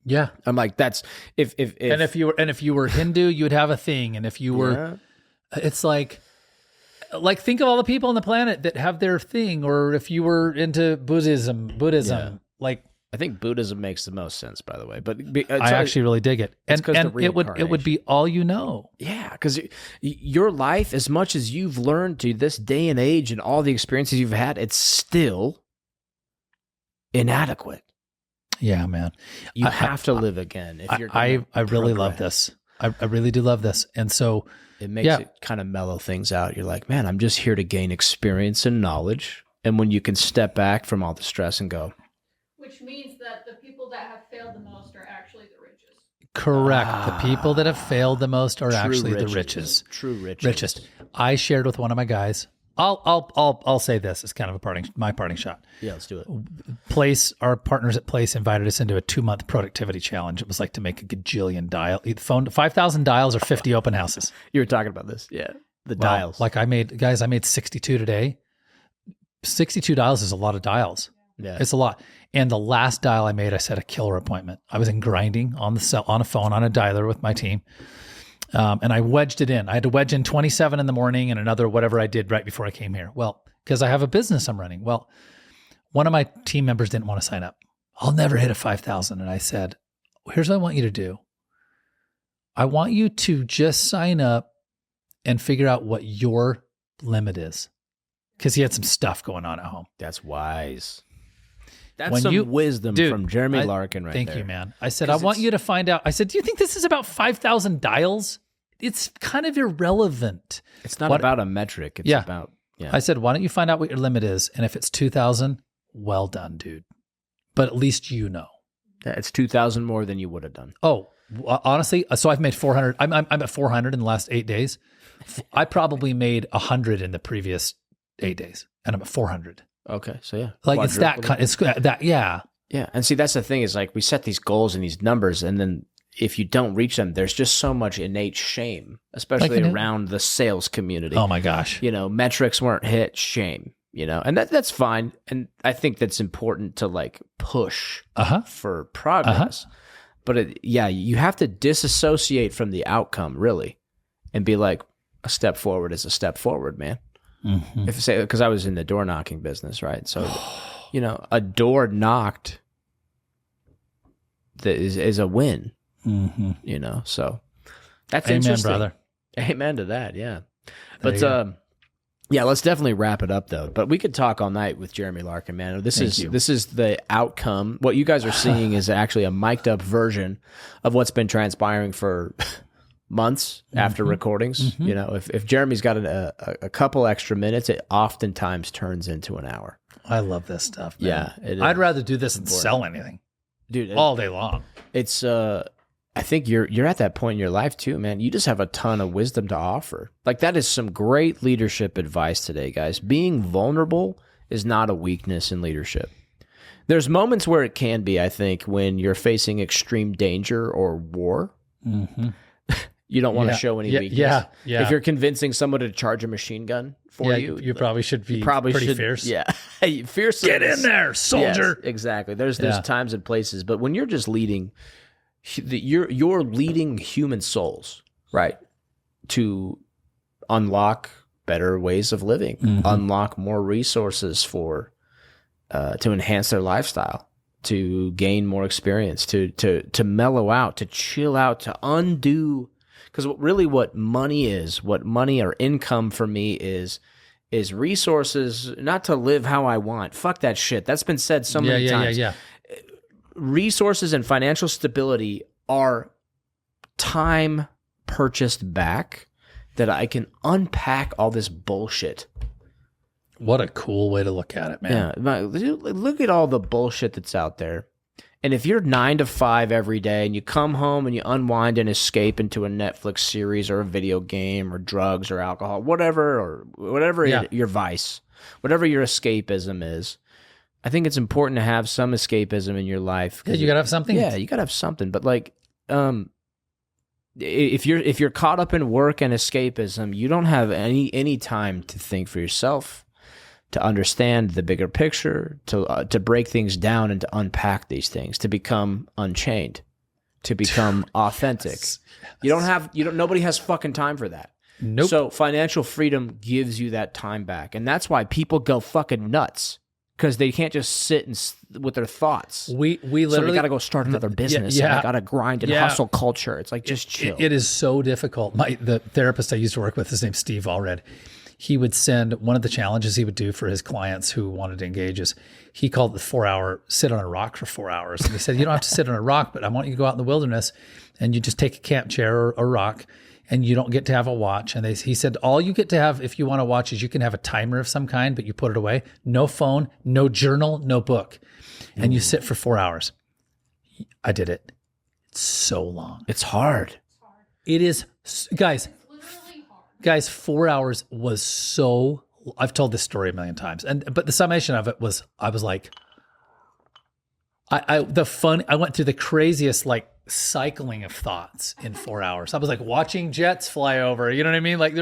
S2: Yeah.
S1: I'm like, that's if
S2: if you were Hindu, you would have a thing. And if you were, it's like think of all the people on the planet that have their thing, or if you were into Buddhism, like,
S1: I think Buddhism makes the most sense, by the way. But
S2: I actually really dig it, and it would be all you know.
S1: Yeah, because your life, as much as you've learned to this day and age, and all the experiences you've had, it's still inadequate.
S2: Yeah, man.
S1: You have to live again. If you're
S2: I really love this. I really do love this, and so
S1: it makes it kind of mellow things out. You're like, man, I'm just here to gain experience and knowledge, and when you can step back from all the stress and go.
S3: Which means that the people that have failed the most are actually the richest.
S2: Correct. The people that have failed the most are actually the richest.
S1: True
S2: richest. I shared with one of my guys. I'll say this. It's kind of my parting shot.
S1: Yeah, let's do it.
S2: Our partners at Place invited us into a 2-month productivity challenge. It was like to make a gajillion 5,000 dials or 50 open houses.
S1: You were talking about this. Yeah. The dials.
S2: Like I made 62 today. 62 dials is a lot of dials.
S1: Yeah.
S2: It's a lot. And the last dial I made, I set a killer appointment. I was in grinding on a phone, on a dialer with my team. And I wedged it in. I had to wedge in 27 in the morning and another whatever I did right before I came here. Well, because I have a business I'm running. Well, one of my team members didn't want to sign up. I'll never hit a 5,000. And I said, here's what I want you to do. I want you to just sign up and figure out what your limit is. Because he had some stuff going on at home.
S1: That's wise. That's some wisdom from Jeremy Larkin right there.
S2: Thank you, man. I said, I want you to find out. I said, do you think this is about 5,000 dials? It's kind of irrelevant.
S1: It's not about a metric. It's about,
S2: I said, why don't you find out what your limit is? And if it's 2,000, well done, dude. But at least you know.
S1: It's 2,000 more than you would have done.
S2: Oh, honestly, so I've made 400. I'm at 400 in the last 8 days. I probably made 100 in the previous 8 days, and I'm at 400.
S1: Okay, so yeah.
S2: Like it's that,
S1: Yeah, and see, that's the thing is like we set these goals and these numbers, and then if you don't reach them, there's just so much innate shame, especially around the sales community.
S2: Oh my gosh.
S1: Metrics weren't hit, shame, and that's fine. And I think that's important to like push for progress. But you have to disassociate from the outcome really and be like, a step forward is a step forward, man. Mm-hmm. Because I was in the door knocking business, right? So, a door knocked that is a win. Mm-hmm. So that's interesting,
S2: brother.
S1: Amen to that, yeah. But let's definitely wrap it up though. But we could talk all night with Jeremy Larkin, man. This is the outcome. What you guys are seeing is actually a mic'd up version of what's been transpiring for months after recordings. If Jeremy's got a couple extra minutes, it oftentimes turns into an hour.
S2: I love this stuff, man.
S1: Yeah,
S2: I'd rather do this than sell anything,
S1: dude,
S2: all day long.
S1: It's I think you're at that point in your life too, man. You just have a ton of wisdom to offer. Like that is some great leadership advice today, guys. Being vulnerable is not a weakness in leadership. There's moments where it can be, I think, when you're facing extreme danger or war.
S2: Mm-hmm.
S1: You don't want to show any weakness.
S2: Yeah.
S1: If you're convincing someone to charge a machine gun for you
S2: probably should be pretty fierce.
S1: Yeah. Fierce.
S2: Get in there, soldier.
S1: Yes, exactly. There's times and places, but when you're just leading, you're leading human souls, right, to unlock better ways of living, unlock more resources to enhance their lifestyle, to gain more experience, to mellow out, to chill out, to undo. Because what money or income for me is resources, not to live how I want. Fuck that shit. That's been said so many times.
S2: Yeah.
S1: Resources and financial stability are time purchased back that I can unpack all this bullshit.
S2: What a cool way to look at it, man.
S1: Yeah, look at all the bullshit that's out there. And if you're 9 to 5 every day and you come home and you unwind and escape into a Netflix series or a video game or drugs or alcohol, whatever your vice, whatever your escapism is, I think it's important to have some escapism in your life.
S2: Yeah, you gotta have something.
S1: Yeah, you gotta have something. But like, if you're caught up in work and escapism, you don't have any time to think for yourself, to understand the bigger picture, to break things down and to unpack these things, to become unchained, to become authentic. Yes. Nobody has fucking time for that.
S2: Nope.
S1: So financial freedom gives you that time back. And that's why people go fucking nuts, because they can't just sit with their thoughts.
S2: We literally
S1: so they got to go start another business. And they got to grind and hustle culture. It's like, just chill.
S2: It is so difficult. The therapist I used to work with, his name's Steve Allred. He would send, one of the challenges he would do for his clients who wanted to engage is, he called it the 4-hour sit on a rock for 4 hours. And he said, you don't have to sit on a rock, but I want you to go out in the wilderness and you just take a camp chair or a rock, and you don't get to have a watch. And he said, all you get to have if you want to watch is you can have a timer of some kind, but you put it away. No phone, no journal, no book. And you sit for 4 hours. I did it. It's so long.
S1: It's hard.
S2: It is, guys. Guys, 4 hours was so. I've told this story a million times, but the summation of it was, I was like, I went through the craziest like cycling of thoughts in 4 hours. I was like watching jets fly over. You know what I mean? Like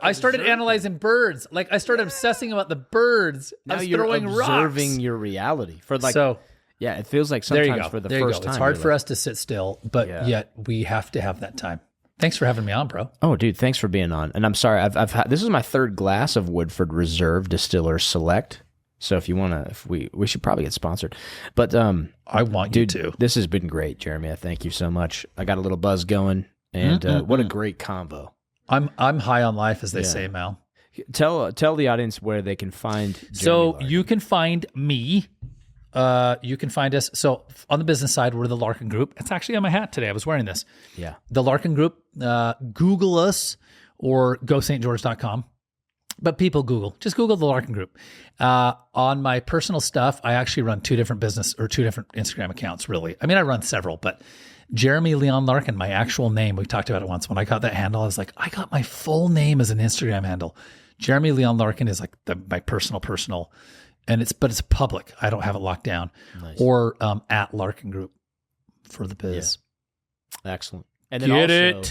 S2: I started analyzing birds. Like I started obsessing about the birds.
S1: Now
S2: I was
S1: you're
S2: throwing
S1: observing
S2: rocks.
S1: your reality for like. So, yeah, it feels like sometimes for the first time.
S2: It's hard for us to sit still, but yet we have to have that time. Thanks for having me on, bro.
S1: Oh, dude, thanks for being on. And I'm sorry, I've had, this is my third glass of Woodford Reserve Distiller Select. So if you want to, we should probably get sponsored. But
S2: I want you to.
S1: This has been great, Jeremy. Thank you so much. I got a little buzz going, and what a great combo.
S2: I'm high on life, as they say, Mal.
S1: Tell the audience where they can find Jeremy
S2: So
S1: Larkin.
S2: You can find me. You can find us. So on the business side, we're the Larkin Group. It's actually on my hat today. I was wearing this.
S1: Yeah.
S2: The Larkin Group. Google us or go stgeorge.com. But people just Google the Larkin Group. On my personal stuff, I actually run two different Instagram accounts, really. I mean, I run several, but Jeremy Leon Larkin, my actual name, we talked about it once. When I got that handle, I was like, I got my full name as an Instagram handle. Jeremy Leon Larkin is like my personal, and it's public. I don't have it locked down. Nice. Or at Larkin Group for the biz.
S1: Yeah. Excellent. And then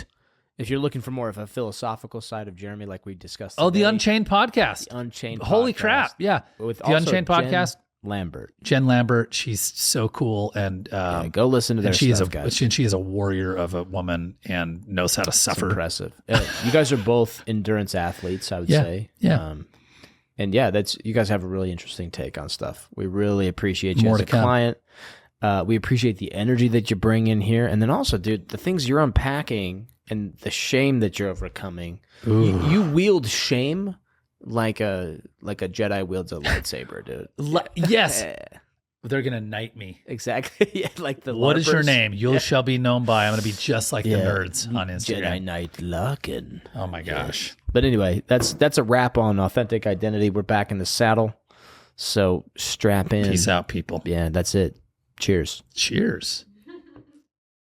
S1: if you're looking for more of a philosophical side of Jeremy, like we discussed today,
S2: the Unchained podcast.
S1: The Unchained
S2: Holy
S1: podcast.
S2: crap. Yeah.
S1: With
S2: the Unchained podcast.
S1: Jen
S2: Lambert. She's so cool. And
S1: go listen to their stuff,
S2: guys. She is a warrior of a woman and knows how to suffer.
S1: It's impressive. You guys are both endurance athletes, I would say.
S2: Yeah.
S1: And you guys have a really interesting take on stuff. We really appreciate you as a client. We appreciate the energy that you bring in here. And then also, dude, the things you're unpacking and the shame that you're overcoming. You wield shame like a Jedi wields a lightsaber, dude.
S2: Yes. They're going to knight me.
S1: Exactly. Yeah, like the
S2: What is your name? You shall be known by. I'm going to be just like the nerds on Instagram.
S1: Jedi Knight Larkin.
S2: Oh my gosh.
S1: Yeah. But anyway, that's a wrap on Authentic Identity. We're back in the saddle. So strap in.
S2: Peace out, people.
S1: Yeah, that's it. Cheers.
S2: Cheers.